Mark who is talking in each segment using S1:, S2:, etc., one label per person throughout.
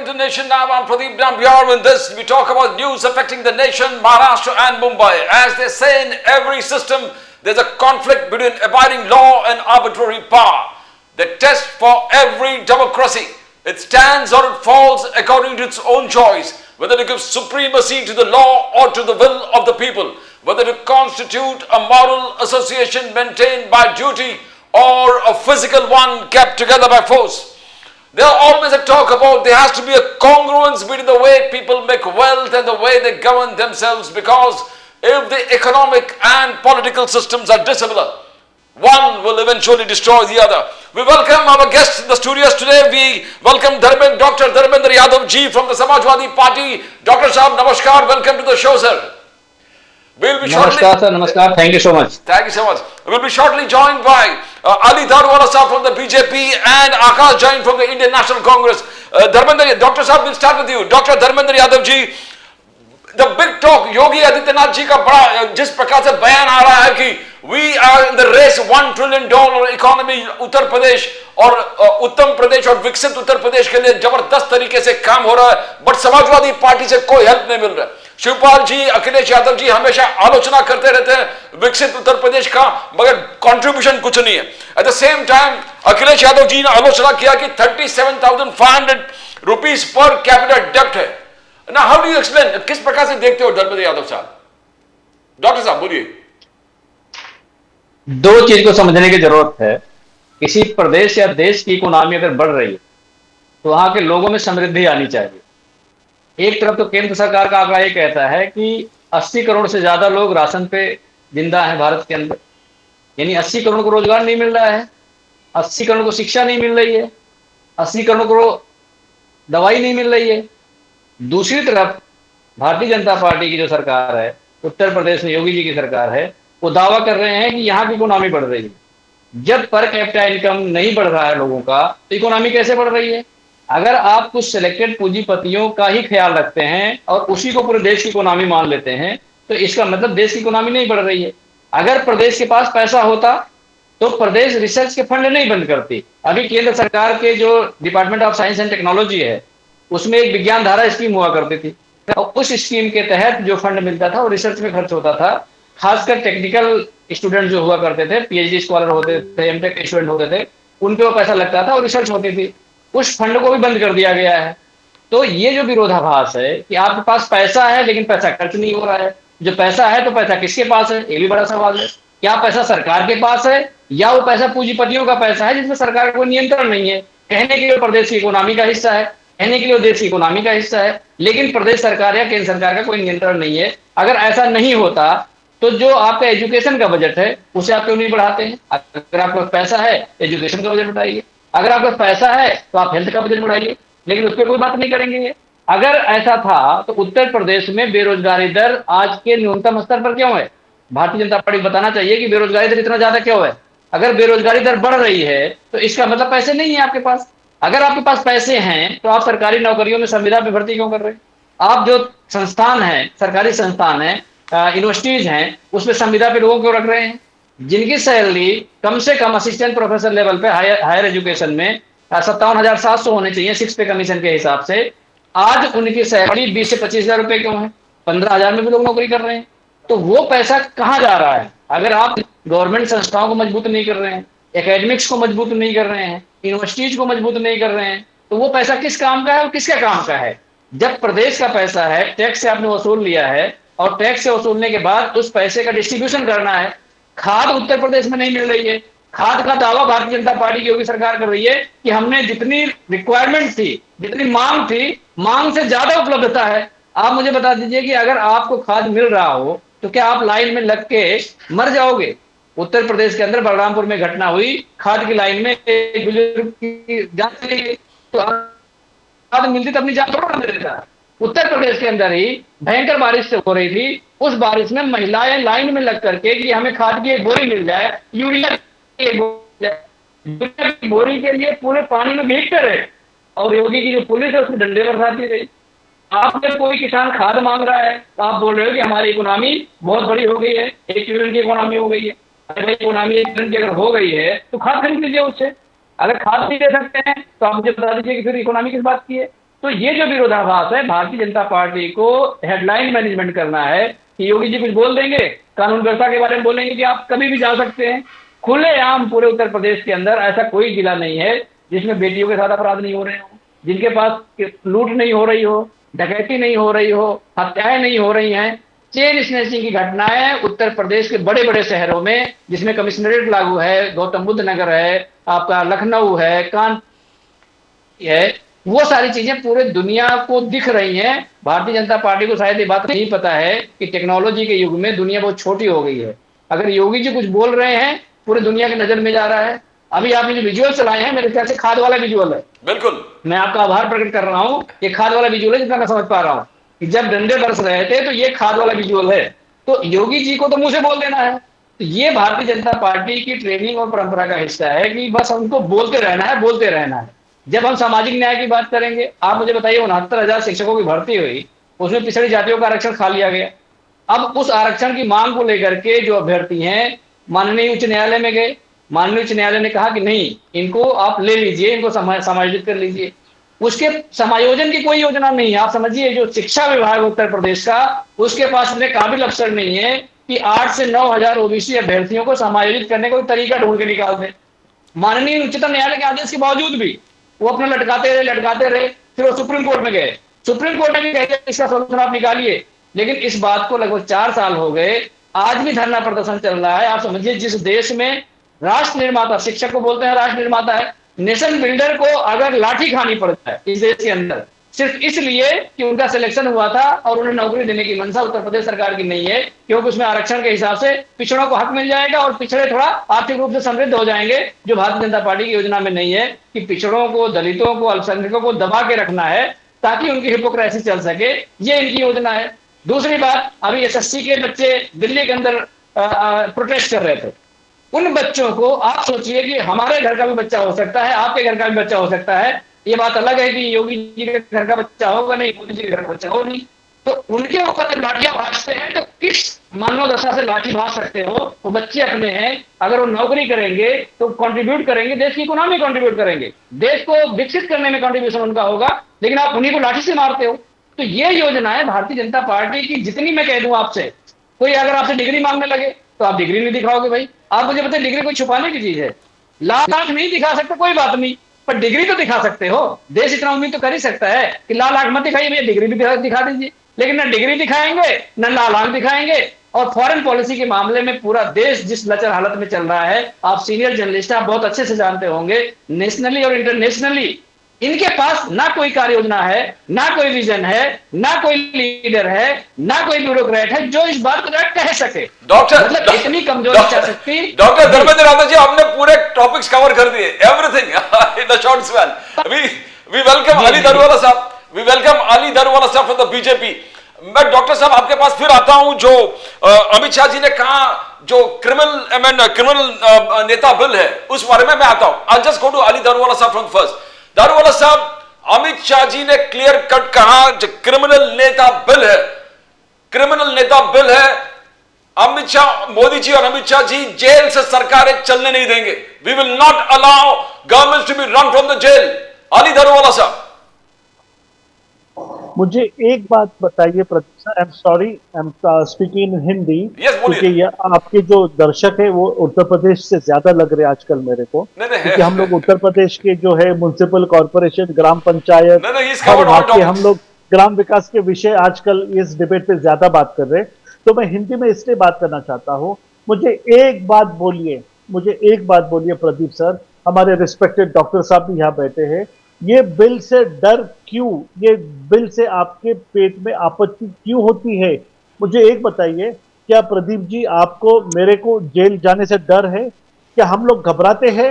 S1: to the nation now. I'm Pradeep Nambiar. In this, we talk about news affecting the nation, Maharashtra and Mumbai. As they say in every system, there's a conflict between abiding law and arbitrary power. The test for every democracy. It stands or it falls according to its own choice, whether to give supremacy to the law or to the will of the people, whether to constitute a moral association maintained by duty or a physical one kept together by force. There always a talk about there has to be a congruence between the way people make wealth and the way they govern themselves, because if the economic and political systems are dissimilar, one will eventually destroy the other. We welcome our guests in the studios today. We welcome Dr. Dharmendra Yadav ji from the Samajwadi Party. Dr. Sahab, namaskar. Welcome to the show, sir. We'll be
S2: namaskar, sir. Namaskar. Thank you so much.
S1: Thank you so much. We'll be shortly joined by Ali Darwala Sahab from the BJP and Akash Jain from the Indian National Congress. Dr. Sahab, we'll start with you. Dr. Dharmendra Yadav ji, the big talk, Yogi Adityanath ji का बड़ा जिस प्रकार से बयान आ रहा है कि we are in the race $1 trillion economy, Uttar Pradesh और उत्तम प्रदेश और विकसित उत्तर प्रदेश के लिए जबरदस्त तरीके से काम हो रहा है, बट समाजवादी पार्टी से कोई हेल्प नहीं मिल रहा है. शिवपाल जी, अखिलेश यादव जी हमेशा आलोचना करते रहते हैं विकसित उत्तर प्रदेश का, मगर कंट्रीब्यूशन कुछ नहीं है. At the same time Akhilesh Yadav ji ने आलोचना किया कि 37,500 रुपीज पर कैपिटा डेप्ट है. ना हाउ डू यू एक्सप्लेन, किस प्रकार से देखते हो धर्मेंद्र यादव साहब? डॉक्टर साहब बोलिए.
S2: दो चीज को समझने की जरूरत है. किसी प्रदेश या देश की इकोनॉमी अगर बढ़ रही है तो वहां के लोगों में समृद्धि आनी चाहिए. एक तरफ तो केंद्र सरकार का आंकड़ा ये कहता है कि 80 करोड़ से ज्यादा लोग राशन पे जिंदा हैं भारत के अंदर, यानी 80 करोड़ को रोजगार नहीं मिल रहा है, 80 करोड़ को शिक्षा नहीं मिल रही है, 80 करोड़ को दवाई नहीं मिल रही है. दूसरी तरफ भारतीय जनता पार्टी की जो सरकार है, उत्तर प्रदेश में योगी जी की सरकार है, वो दावा कर रहे हैं कि यहाँ की इकोनॉमी बढ़ रही है. जब पर कैपिटा इनकम नहीं बढ़ रहा है लोगों का, तो इकोनॉमी कैसे बढ़ रही है? अगर आप कुछ सिलेक्टेड पूंजीपतियों का ही ख्याल रखते हैं और उसी को पूरे देश की इकोनॉमी मान लेते हैं, तो इसका मतलब देश की इकोनॉमी नहीं बढ़ रही है. अगर प्रदेश के पास पैसा होता तो प्रदेश रिसर्च के फंड नहीं बंद करती. अभी केंद्र सरकार के जो department of science and technology है, उसमें एक विज्ञान धारा स्कीम हुआ करती थी, और उस स्कीम के तहत जो फंड मिलता था वो रिसर्च में खर्च होता था. खासकर टेक्निकल स्टूडेंट जो हुआ करते थे, पीएचडी स्कॉलर होते थे, एमटेक स्टूडेंट होते थे, उन पे वो पैसा लगता था और रिसर्च होती थी. उस फंड को भी बंद कर दिया गया है. तो ये जो विरोधाभास है कि आपके पास पैसा है लेकिन पैसा खर्च नहीं हो रहा है, जो पैसा है तो पैसा किसके पास है, ये भी बड़ा सवाल है. क्या पैसा सरकार के पास है या वो पैसा पूंजीपतियों का पैसा है जिसमें सरकार का कोई नियंत्रण नहीं है? कहने के लिए प्रदेश की इकोनॉमी का हिस्सा है, कहने के लिए देश की इकोनॉमी का हिस्सा है, लेकिन प्रदेश सरकार या केंद्र सरकार का कोई नियंत्रण नहीं है. अगर ऐसा नहीं होता तो जो आपका एजुकेशन का बजट है उसे आप क्यों नहीं बढ़ाते हैं? अगर आपके पास पैसा है एजुकेशन का बजट बढ़ाइए, अगर आपके पास पैसा है तो आप हेल्थ का बजट बढ़ाइए, लेकिन उस पर कोई बात नहीं करेंगे. अगर ऐसा था तो उत्तर प्रदेश में बेरोजगारी दर आज के न्यूनतम स्तर पर क्यों है? भारतीय जनता पार्टी को बताना चाहिए कि बेरोजगारी दर इतना ज्यादा क्यों है. अगर बेरोजगारी दर बढ़ रही है तो इसका मतलब पैसे नहीं है आपके पास. अगर आपके पास पैसे हैं तो आप सरकारी नौकरियों में संविदा में भर्ती क्यों कर रहे हैं? आप जो संस्थान है, सरकारी संस्थान है, यूनिवर्सिटीज हैं, उसमें संविदा पे लोगों को रख रहे हैं जिनकी सैलरी कम से कम असिस्टेंट प्रोफेसर लेवल पे हायर एजुकेशन में 57,700 होने चाहिए 6 पे कमीशन के हिसाब से. आज उनकी सैलरी 20 से 25,000 रुपए क्यों है? 15,000 में भी लोग नौकरी कर रहे हैं. तो वो पैसा कहाँ जा रहा है? अगर आप गवर्नमेंट संस्थाओं को मजबूत नहीं कर रहे हैं, एकेडमिक्स को मजबूत नहीं कर रहे हैं, यूनिवर्सिटीज को मजबूत नहीं कर रहे हैं, तो वो पैसा किस काम का है और किसके काम का है? जब प्रदेश का पैसा है, टैक्स से आपने वसूल लिया है और टैक्स से वसूलने के बाद उस पैसे का डिस्ट्रीब्यूशन करना है. खाद उत्तर प्रदेश में नहीं मिल रही है. खाद का दावा भारतीय जनता पार्टी की योगी सरकार कर रही है कि हमने जितनी रिक्वायरमेंट थी, जितनी मांग थी, मांग से ज्यादा उपलब्धता है. आप मुझे बता दीजिए कि अगर आपको खाद मिल रहा हो तो क्या आप लाइन में लग के मर जाओगे? उत्तर प्रदेश के अंदर बलरामपुर में घटना हुई, खाद की लाइन में एक बुजुर्ग की जान चली गई, तो खाद मिलती तो अपनी जान थोड़ा दे देता. उत्तर प्रदेश के अंदर ही भयंकर बारिश से हो रही थी, उस बारिश में महिलाएं लाइन में लग करके कि हमें खाद की एक बोरी मिल जाए, यूरिया की बोरी के लिए पूरे पानी में भीगते रहे, और योगी की जो पुलिस है उसमें डंडे बरसाती रही. आपने कोई किसान खाद मांग रहा है तो आप बोल रहे हो कि हमारी इकोनॉमी बहुत बड़ी हो गई है, 1 ट्रिलियन की इकोनॉमी हो गई है. अरे इकोनॉमी 1 ट्रिलियन की अगर हो गई है तो खाद खरीद लीजिए उससे. अगर खाद नहीं दे सकते हैं तो आप मुझे बता दीजिए कि फिर इकोनॉमी किस बात की है? तो ये जो विरोधाभास है, भारतीय जनता पार्टी को हेडलाइन मैनेजमेंट करना है कि योगी जी कुछ बोल देंगे, कानून व्यवस्था के बारे में बोलेंगे कि आप कभी भी जा सकते हैं। खुलेआम पूरे उत्तर प्रदेश के अंदर ऐसा कोई जिला नहीं है जिसमें बेटियों के साथ अपराध नहीं हो रहे हो, जिनके पास लूट नहीं हो रही हो, डकैती नहीं हो रही हो, हत्याएं नहीं हो रही हैं। चेन स्नैचिंग की घटनाएं उत्तर प्रदेश के बड़े बड़े शहरों में, जिसमें कमिश्नरेट लागू है, गौतम बुद्ध नगर है, आपका लखनऊ है, कानपुर है, वो सारी चीजें पूरे दुनिया को दिख रही हैं। भारतीय जनता पार्टी को शायद ये बात नहीं पता है कि टेक्नोलॉजी के युग में दुनिया बहुत छोटी हो गई है। अगर योगी जी कुछ बोल रहे हैं, पूरे दुनिया की नजर में जा रहा है। अभी आपने जो विजुअल चलाए हैं, मेरे ख्याल से खाद वाला विजुअल है।
S1: बिल्कुल,
S2: मैं आपका आभार प्रकट कर रहा हूं, ये खाद वाला विजुअल है, जितना मैं समझ पा रहा हूं कि जब डंडे बरस रहे थे तो ये खाद वाला विजुअल है। तो योगी जी को तो मुंह से बोल देना है। तो ये भारतीय जनता पार्टी की ट्रेनिंग और परंपरा का हिस्सा है कि बस हमको बोलते रहना है, बोलते रहना है। जब हम सामाजिक न्याय की बात करेंगे, आप मुझे बताइए, 69,000 शिक्षकों की भर्ती हुई, उसमें पिछड़ी जातियों का आरक्षण खा लिया गया। अब उस आरक्षण की मांग को लेकर के जो अभ्यर्थी हैं, माननीय उच्च न्यायालय में गए। माननीय उच्च न्यायालय ने कहा कि नहीं, इनको आप ले लीजिए, इनको समायोजित कर लीजिए। उसके समायोजन की कोई योजना नहीं है। आप समझिए, जो शिक्षा विभाग उत्तर प्रदेश का, उसके पास इतने काबिल अफसर नहीं है कि 8 से 9,000 ओबीसी अभ्यर्थियों को समायोजित करने का कोई तरीका ढूंढ के निकाल दे। माननीय उच्चतम न्यायालय के आदेश के बावजूद भी वो अपने लटकाते रहे। फिर वो सुप्रीम कोर्ट में गए, सुप्रीम कोर्ट ने भी कहा इसका सोल्यूशन आप निकालिए। लेकिन इस बात को लगभग 4 साल हो गए, आज भी धरना प्रदर्शन चल रहा है। आप समझिए, जिस देश में राष्ट्र निर्माता, शिक्षक को बोलते हैं राष्ट्र निर्माता है, नेशन बिल्डर को अगर लाठी खानी पड़ता है इस देश के अंदर सिर्फ इसलिए कि उनका सिलेक्शन हुआ था और उन्हें नौकरी देने की मंशा उत्तर प्रदेश सरकार की नहीं है, क्योंकि उसमें आरक्षण के हिसाब से पिछड़ों को हक मिल जाएगा और पिछड़े थोड़ा आर्थिक रूप से समृद्ध हो जाएंगे, जो भारतीय जनता पार्टी की योजना में नहीं है कि पिछड़ों को, दलितों को, अल्पसंख्यकों को दबा के रखना है ताकि उनकी हिपोक्रेसी चल सके। ये इनकी योजना है। दूसरी बात, अभी एसएससी के बच्चे दिल्ली के अंदर प्रोटेस्ट कर रहे थे। उन बच्चों को आप सोचिए कि हमारे घर का भी बच्चा हो सकता है, आपके घर का भी बच्चा हो सकता है। ये बात अलग है कि योगी जी के घर का बच्चा होगा नहीं, मोदी जी के घर का बच्चा हो नहीं। तो उनके ऊपर जब लाठियां भाजते हैं तो किस मानव दशा से लाठी भाज सकते हो? वो बच्चे अपने हैं, अगर वो नौकरी करेंगे तो कंट्रीब्यूट करेंगे, देश की इकोनॉमी कंट्रीब्यूट करेंगे, देश को विकसित करने में कंट्रीब्यूशन उनका होगा। लेकिन आप उन्हीं को लाठी से मारते हो। तो ये योजना है भारतीय जनता पार्टी की। जितनी मैं कह दूं आपसे, कोई अगर आपसे डिग्री मांगने लगे तो आप डिग्री नहीं दिखाओगे। भाई आप मुझे बताइए, डिग्री कोई छुपाने की चीज है? लाख नहीं दिखा सकते, कोई बात नहीं, पर डिग्री तो दिखा सकते हो। देश इतना उम्मीद तो कर ही सकता है कि लाल आंख मत दिखाइए भैया, डिग्री भी दिखा दीजिए। लेकिन ना डिग्री दिखाएंगे, ना लाल आंख दिखाएंगे। और फॉरेन पॉलिसी के मामले में पूरा देश जिस लचर हालत में चल रहा है, आप सीनियर जर्नलिस्ट, आप बहुत अच्छे से जानते होंगे, नेशनली और इंटरनेशनली इनके पास ना कोई कार्य योजना है, ना कोई विजन है, ना कोई लीडर है, ना कोई ब्यूरोक्रेट है जो इस बात को कह सके।
S1: डॉक्टर,
S2: मतलब इतनी कमजोर इच्छा शक्ति।
S1: डॉक्टर धर्मेंद्र यादव जी, आपने पूरे टॉपिक्स कवर कर दिए, everything in the short span. We welcome Ali Daruwala sahab, we welcome Ali Daruwala साहब फ्रॉम द बीजेपी। मैं डॉक्टर साहब आपके पास फिर आता हूं। जो अमित शाह जी ने कहा, जो क्रिमिनल नेता बिल है, उस बारे में मैं आता हूं। I just go to Ali Daruwala साहब फ्रॉम फर्स्ट। दारूवाला साहब, अमित शाह जी ने क्लियर कट कहा जो क्रिमिनल नेता बिल है, क्रिमिनल नेता बिल है। अमित शाह, मोदी जी और अमित शाह जी जेल से सरकारें चलने नहीं देंगे। We will not allow government to be run from the jail. Ali Daruwala साहब,
S3: मुझे एक बात बताइए Pradeep sir, I am sorry, I am speaking in Hindi, क्योंकि आपके जो दर्शक है वो उत्तर प्रदेश से ज्यादा लग रहे हैं आजकल मेरे को, क्योंकि हम लोग उत्तर प्रदेश के जो है म्युनिसिपल कॉर्पोरेशन, ग्राम पंचायत और वहाँ के हम लोग ग्राम विकास के विषय आजकल इस डिबेट पे ज्यादा बात कर रहे हैं। तो मैं हिंदी में इसलिए बात करना चाहता हूँ। मुझे एक बात बोलिए प्रदीप सर, हमारे रिस्पेक्टेड डॉक्टर साहब भी यहाँ बैठे हैं, ये बिल से डर क्यों, ये बिल से आपके पेट में आपत्ति क्यों होती है? मुझे एक बताइए, क्या प्रदीप जी आपको, मेरे को जेल जाने से डर है? क्या हम लोग घबराते हैं?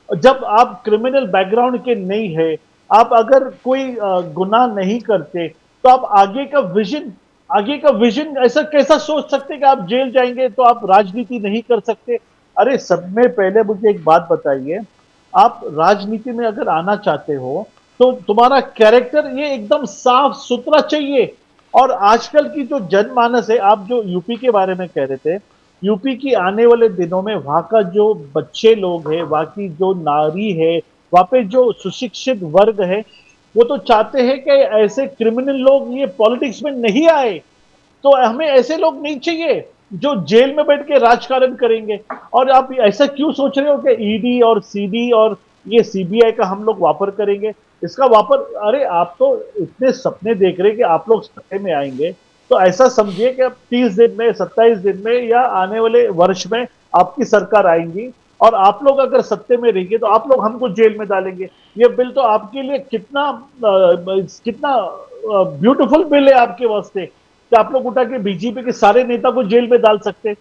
S3: जब आप क्रिमिनल बैकग्राउंड के नहीं है, आप अगर कोई गुनाह नहीं करते, तो आप आगे का विजन ऐसा कैसा सोच सकते कि आप जेल जाएंगे तो आप राजनीति नहीं कर सकते? अरे सब में पहले मुझे एक बात बताइए, आप राजनीति में अगर आना चाहते हो तो तुम्हारा कैरेक्टर ये एकदम साफ सुथरा चाहिए। और आजकल की जो जनमानस है, आप जो यूपी के बारे में कह रहे थे, यूपी की आने वाले दिनों में वहां का जो बच्चे लोग हैं, वहां की जो नारी है, वहां पे जो सुशिक्षित वर्ग है, वो तो चाहते हैं कि ऐसे क्रिमिनल लोग ये पॉलिटिक्स में नहीं आए। तो हमें ऐसे लोग नहीं चाहिए जो जेल में बैठ के राजकारण करेंगे। और आप ऐसा क्यों सोच रहे हो कि ईडी और सीडी और ये सीबीआई का हम लोग वापर करेंगे? इसका वापर, अरे आप तो इतने सपने देख रहे हैं कि आप लोग सत्ते में आएंगे, तो ऐसा समझिए कि अब 30 दिन में, 27 दिन में या आने वाले वर्ष में आपकी सरकार आएंगी और आप लोग अगर सत्ते में रहेंगे तो आप लोग हमको जेल में डालेंगे। ये बिल तो आपके लिए कितना कितना ब्यूटीफुल बिल है आपके वास्ते कि आप लोग उठा के बीजेपी के सारे नेता को जेल में डाल सकते।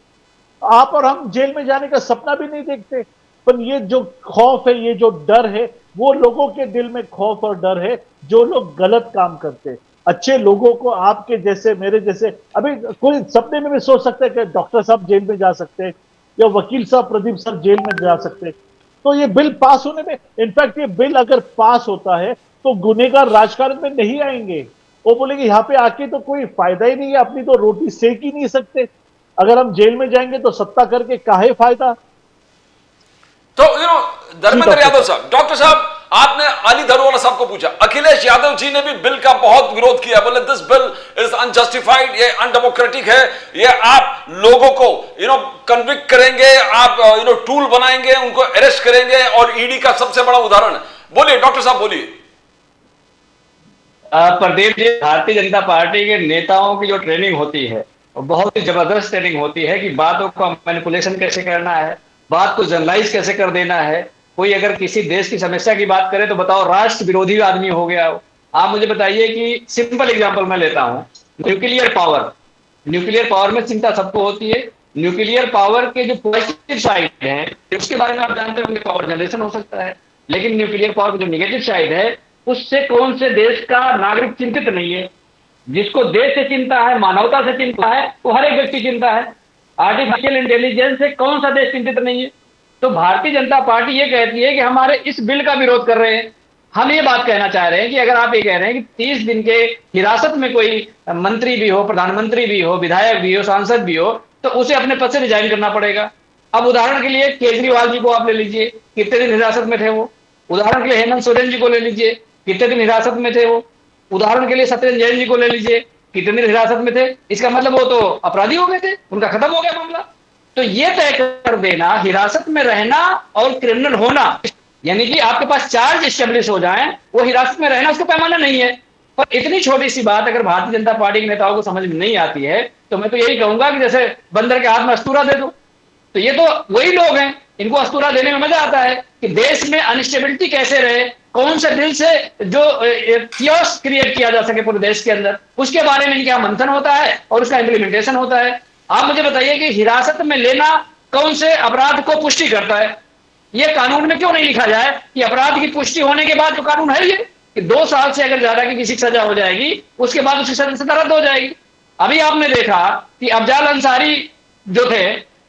S3: आप और हम जेल में जाने का सपना भी नहीं देखते। पर ये जो खौफ है, ये जो डर है, वो लोगों के दिल में खौफ और डर है जो लोग गलत काम करते। अच्छे लोगों को, आपके जैसे, मेरे जैसे, अभी कोई सपने में भी सोच सकता है कि डॉक्टर साहब जेल में जा सकते हैं या वकील साहब, प्रदीप सर जेल में जा सकते हैं। तो ये बिल पास होने में, इनफैक्ट ये बिल अगर पास होता है तो गुनेगार राजकारण में नहीं आएंगे। वो बोलेंगे यहाँ पे आके तो कोई फायदा ही नहीं है, अपनी तो रोटी सेक ही नहीं सकते। अगर हम जेल में जाएंगे तो सत्ता करके काहे फायदा।
S1: तो धर्मेंद्र यादव साहब, डॉक्टर साहब, आपने अली धरोवाला साहब को पूछा, अखिलेश यादव जी ने भी बिल का बहुत विरोध किया, बोले दिस बिल इज अनजस्टिफाइड, ये अनडेमोक्रेटिक है, ये आप लोगों को कन्विक्ट करेंगे, आप टूल बनाएंगे, उनको अरेस्ट करेंगे, और ईडी का सबसे बड़ा उदाहरण है। बोलिए डॉक्टर साहब, बोलिए।
S2: प्रदीप जी, भारतीय जनता पार्टी के नेताओं की जो ट्रेनिंग होती है वो बहुत ही जबरदस्त ट्रेनिंग होती है कि बातों का मैनिपुलेशन कैसे करना है, बात को जनरलाइज कैसे कर देना है। कोई अगर किसी देश की समस्या की बात करे तो बताओ राष्ट्र विरोधी आदमी हो गया हो। आप मुझे बताइए कि सिंपल एग्जांपल मैं लेता हूं, न्यूक्लियर पावर। न्यूक्लियर पावर में चिंता सबको होती है। न्यूक्लियर पावर के जो पॉजिटिव साइड है उसके बारे में आप जानते होंगे, पावर जनरेशन हो सकता है, लेकिन न्यूक्लियर पावर की जो निगेटिव साइड है उससे कौन से देश का नागरिक चिंतित नहीं है? जिसको देश से चिंता है, मानवता से चिंता है, वो हर एक व्यक्ति चिंता है। आर्टिफिशियल इंटेलिजेंस से कौन सा देश चिंतित नहीं है? तो भारतीय जनता पार्टी ये कहती है कि हमारे इस बिल का विरोध कर रहे हैं। हम ये बात कहना चाह रहे हैं कि अगर आप ये कह रहे हैं कि 30 दिन के हिरासत में कोई मंत्री भी हो, प्रधानमंत्री भी हो, विधायक भी हो, सांसद भी हो, तो उसे अपने पद से रिजाइन करना पड़ेगा। अब उदाहरण के लिए केजरीवाल जी को आप ले लीजिए, कितने दिन हिरासत में थे वो। उदाहरण के लिए हेमंत सोरेन जी को ले लीजिए, कितने दिन हिरासत में थे वो। उदाहरण के लिए सत्येंद्र जैन जी को ले लीजिए, कितने दिन हिरासत में थे। इसका मतलब वो तो अपराधी हो गए थे, उनका खत्म हो गया मामला। तो ये तय कर देना, हिरासत में रहना और क्रिमिनल होना, यानी कि आपके पास चार्ज एस्टेब्लिश हो जाएं, वो हिरासत में रहना उसका पैमाना नहीं है। पर इतनी छोटी सी बात अगर भारतीय जनता पार्टी के नेताओं को समझ में नहीं आती है तो मैं तो यही कहूंगा कि जैसे बंदर के हाथ में अस्तूरा दे दो। तो ये तो वही लोग हैं, इनको अस्तूरा देने में मजा आता है कि देश में अनस्टेबिलिटी कैसे रहे, कौन से बिल से जो कियोस्क क्रिएट किया जा सके पूरे देश के अंदर, उसके बारे में इनका मंथन होता है और उसका इंप्लीमेंटेशन होता है। आप मुझे बताइए कि हिरासत में लेना कौन से अपराध को पुष्टि करता है? ये कानून में क्यों नहीं लिखा जाए कि अपराध की पुष्टि होने के बाद जो कानून है ये कि 2 साल से अगर ज्यादा की किसी सजा हो जाएगी उसके बाद उसकी सजा रद्द हो जाएगी। अभी आपने देखा कि अफजाल अंसारी जो थे,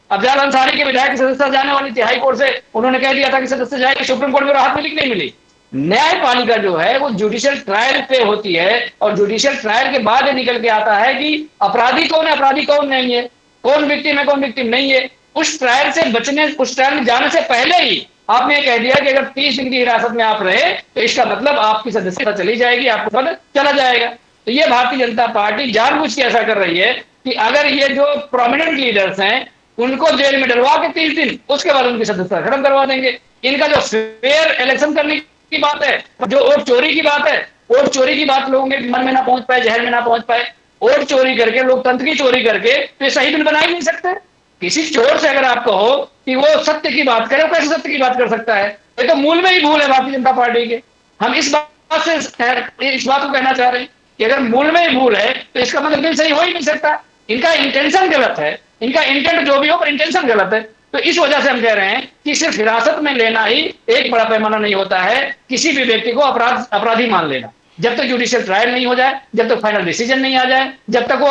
S2: अफजाल अंसारी के विधायक की सदस्यता जाने वाली थी हाई कोर्ट से, उन्होंने कह दिया था कि सदस्य जाएगी, सुप्रीम कोर्ट में राहत मिली कि नहीं मिली? न्यायपालिका जो है वो जुडिशियल ट्रायल पे होती है और जुडिशियल ट्रायल के बाद निकल के आता है कि अपराधी कौन है, अपराधी कौन नहीं है, कौन विक्टिम है, कौन विक्टिम नहीं है। उस ट्रायल से बचने, उस ट्रायल में जाने से पहले ही आपने कह दिया कि अगर 30 दिन की हिरासत में आप रहे तो इसका मतलब आपकी सदस्यता चली जाएगी, आपका पद चला जाएगा। तो ये भारतीय जनता पार्टी जानबूझ के ऐसा कर रही है कि अगर ये जो प्रोमिनेंट लीडर्स हैं उनको जेल में डलवा के 30 दिन, उसके बाद उनकी सदस्यता खत्म करवा देंगे। इनका जो फेयर इलेक्शन करने की बात है, जो वोट चोरी की बात है, वोट चोरी की बात लोगों के मन में ना पहुंच पाए, जहन में ना पहुंच पाए। वोट चोरी करके, लोकतंत्र की चोरी करके तो सही बिल बना ही नहीं सकते। किसी चोर से अगर आप कहो कि वो सत्य की बात करे, कैसे सत्य की बात कर सकता है? ये तो मूल में ही भूल है भारतीय जनता पार्टी के। हम इस बात को कहना चाह रहे हैं कि अगर मूल में ही भूल है तो इसका मतलब बिल सही हो ही नहीं सकता। इनका इंटेंशन गलत है, इनका इंटेंट जो भी हो पर इंटेंशन गलत है। तो इस वजह से हम कह रहे हैं कि सिर्फ हिरासत में लेना ही एक बड़ा पैमाना नहीं होता है किसी भी व्यक्ति को अपराधी मान लेना। जब तक जुडिशियल ट्रायल नहीं हो जाए, जब तक फाइनल डिसीजन नहीं आ जाए, जब तक वो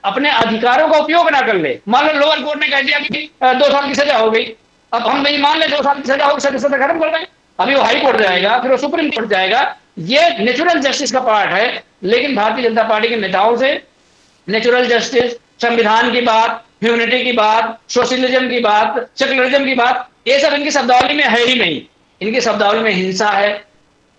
S2: अपने अधिकारों का उपयोग ना कर ले। मान लो लोअर कोर्ट ने कह दिया कि 2 साल की सजा हो गई, अब हम नहीं मान ले 2 साल की सजा होगी, सजा खत्म कर दें। अभी वो हाई कोर्ट जाएगा, फिर वो सुप्रीम कोर्ट जाएगा। ये नेचुरल जस्टिस का पार्ट है। लेकिन भारतीय जनता पार्टी के नेताओं से नेचुरल जस्टिस, संविधान की बात, ह्यूमनिटी की बात, सोशलिज्म की बात, सेकुलरिज्म की बात, ये सब इनकी शब्दावली में है ही नहीं। इनकी शब्दावली में हिंसा है,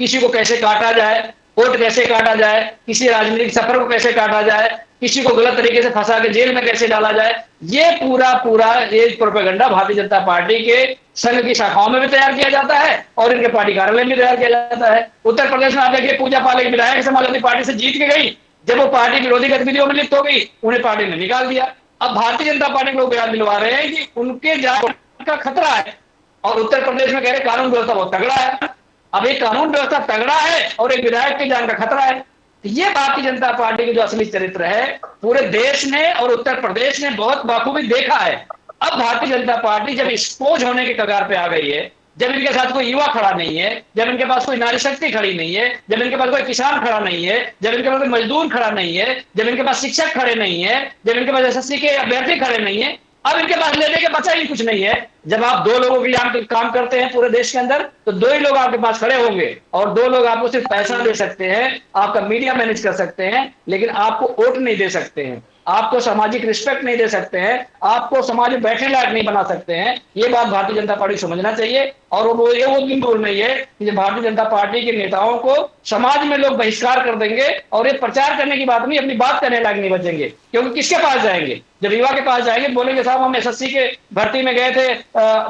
S2: किसी को कैसे काटा जाए, वोट कैसे काटा जाए, किसी राजनीतिक सफर को कैसे काटा जाए, किसी को गलत तरीके से फंसा के जेल में कैसे डाला जाए, ये पूरा ये प्रोपेगेंडा भारतीय जनता पार्टी के संघ की शाखाओं में भी तैयार किया जाता है और इनके पार्टी कार्यालय में तैयार किया जाता है। उत्तर प्रदेश में आप देखिए, पूजा पाल एक विधायक समाजवादी पार्टी से जीत के गई, जब वो पार्टी विरोधी गतिविधियों में लिप्त हो गई, उन्हें पार्टी ने निकाल दिया। अब भारतीय जनता पार्टी के लोग बयान दिलवा रहे हैं कि उनके जान का खतरा है, और उत्तर प्रदेश में कह रहे कानून व्यवस्था बहुत तगड़ा है। अब एक कानून व्यवस्था तगड़ा है और एक विधायक की जान का खतरा है। ये भारतीय जनता पार्टी के जो असली चरित्र है, पूरे देश ने और उत्तर प्रदेश ने बहुत बाखूबी देखा है। अब भारतीय जनता पार्टी जब एक्सपोज होने के कगार पे आ गई है, जब इनके साथ कोई युवा खड़ा नहीं है, जब इनके पास कोई नारी शक्ति खड़ी नहीं है, जब इनके पास कोई किसान खड़ा नहीं है, जब इनके पास कोई मजदूर खड़ा नहीं है, जब इनके पास शिक्षक खड़े नहीं है, जब इनके पास एसएससी के अभ्यर्थी खड़े नहीं है, अब इनके पास लेने के बचा ही कुछ नहीं है। जब आप दो लोगों के लिए काम करते हैं पूरे देश के अंदर, तो दो ही लोग आपके पास खड़े होंगे और दो लोग आपको सिर्फ पैसा दे सकते हैं, आपका मीडिया मैनेज कर सकते हैं, लेकिन आपको वोट नहीं दे सकते हैं, आपको सामाजिक रिस्पेक्ट नहीं दे सकते हैं, आपको समाज में बैठने लायक नहीं बना सकते हैं। ये बात भारतीय जनता पार्टी समझना चाहिए। और वो दिन दूर नहीं है कि भारतीय जनता पार्टी के नेताओं को समाज में लोग बहिष्कार कर देंगे और ये प्रचार करने की बात नहीं, अपनी बात करने लायक नहीं बचेंगे। क्योंकि किसके पास जाएंगे? जब युवा के पास जाएंगे, बोलेंगे साहब हम एसएससी के भर्ती में गए थे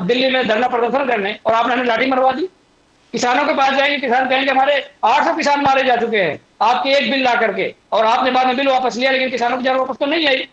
S2: दिल्ली में धरना प्रदर्शन करने और आपने हमें लाठी मरवा दी। किसानों के पास जाएंगे, किसान कहेंगे हमारे 800 किसान मारे जा चुके हैं आपके एक बिल ला करके, और आपने बाद में बिल वापस लिया, लेकिन किसानों की जान वापस तो नहीं आई।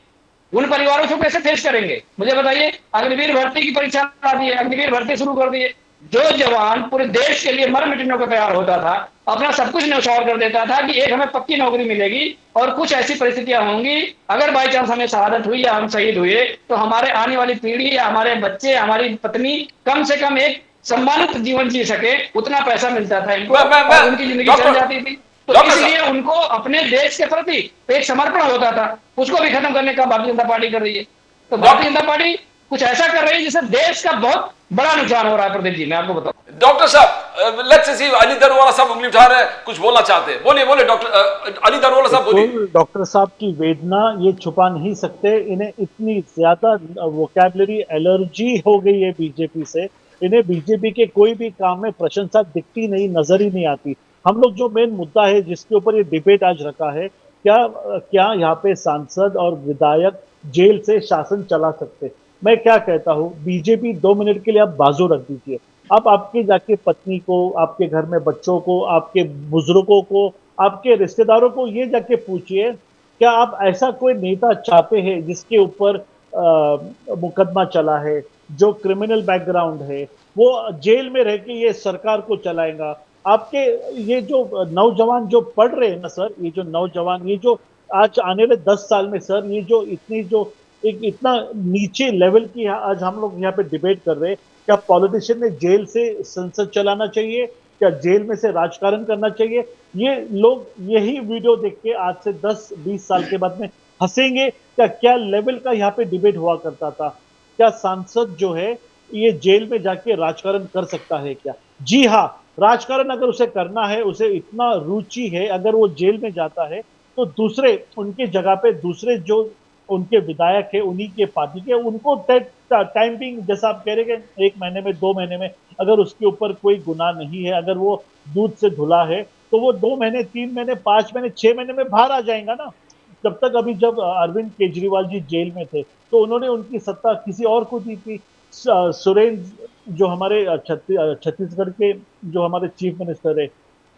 S2: उन परिवारों को कैसे फेस करेंगे? मुझे बताइए। अग्निवीर भर्ती की परीक्षा ला दी है, अग्निवीर भर्ती शुरू कर दी है। जो जवान पूरे देश के लिए मर मिटने को तैयार होता था, अपना सब कुछ न्यौछावर कर देता था कि एक हमें पक्की नौकरी मिलेगी और कुछ ऐसी परिस्थितियां होंगी, अगर बाई चांस हमें शहादत हुई या हम शहीद हुए तो हमारे आने वाली पीढ़ी या हमारे बच्चे, हमारी पत्नी कम से कम एक सम्मानित जीवन जी सके, उतना पैसा मिलता था इनको और उनकी जिंदगी चल जाती थी। तो इसलिए उनको अपने देश के प्रति एक समर्पण होता था, उसको भी खत्म करने का भारतीय जनता पार्टी कर रही है। तो भारतीय जनता पार्टी कुछ ऐसा कर रही है जिससे देश का बहुत बड़ा नुकसान हो रहा है। प्रदीप जी, मैं आपको बताऊं।
S1: डॉक्टर साहब, लेट्स सी, अली दरवाला साहब उंगली उठा रहे हैं, कुछ बोलना चाहते हैं। बोलिए डॉक्टर अली दरवाला साहब, बोलिए।
S3: डॉक्टर साहब की वेदना ये छुपा नहीं सकते। इन्हें इतनी ज्यादा वोकैबुलरी एलर्जी हो गई है बीजेपी से, इन्हें बीजेपी के कोई भी काम में प्रशंसा दिखती नहीं, नजर ही नहीं आती। हम लोग जो मेन मुद्दा है जिसके ऊपर ये डिबेट आज रखा है, क्या यहाँ पे सांसद और विधायक जेल से शासन चला सकते? मैं क्या कहता हूँ, बीजेपी 2 मिनट के लिए आप बाजू रख दीजिए। आप आपके जाके पत्नी को, आपके घर में बच्चों को, आपके बुजुर्गों को, आपके रिश्तेदारों को ये जाके पूछिए, क्या आप ऐसा कोई नेता चाहते हैं जिसके ऊपर मुकदमा चला है, जो क्रिमिनल बैकग्राउंड है, वो जेल में रह के ये सरकार को चलाएगा? आपके ये जो नौजवान जो पढ़ रहे हैं ना सर, ये जो नौजवान, ये जो आज आने वाले 10 साल में सर, ये जो इतना नीचे लेवल की आज हम लोग यहाँ पे डिबेट कर रहे हैं, क्या पॉलिटिशियन ने जेल से संसद चलाना चाहिए, क्या जेल में से राजकारण करना चाहिए? ये लोग यही वीडियो देख के आज से 10-20 साल के बाद में हंसेंगे। क्या लेवल का यहाँ पे डिबेट हुआ करता था? क्या सांसद जो है ये जेल में जाके राजकारण कर सकता है क्या? जी हाँ, राजकारण अगर उसे करना है, उसे इतना रुचि है, अगर वो जेल में जाता है तो दूसरे उनके जगह पे दूसरे जो उनके विधायक है, उन्हीं के पार्टी के, उनको टाइमिंग जैसा आप कह रहे हैं 1 महीने में 2 महीने में, अगर उसके ऊपर कोई गुनाह नहीं है, अगर वो दूध से धुला है, तो वो 2 महीने 3 महीने 5 महीने 6 महीने में बाहर आ जाएगा ना। जब तक अभी जब अरविंद केजरीवाल जी जेल में थे तो उन्होंने उनकी सत्ता किसी और को दी थी। सुरेंद्र जो हमारे छत्तीसगढ़ के जो हमारे चीफ मिनिस्टर है,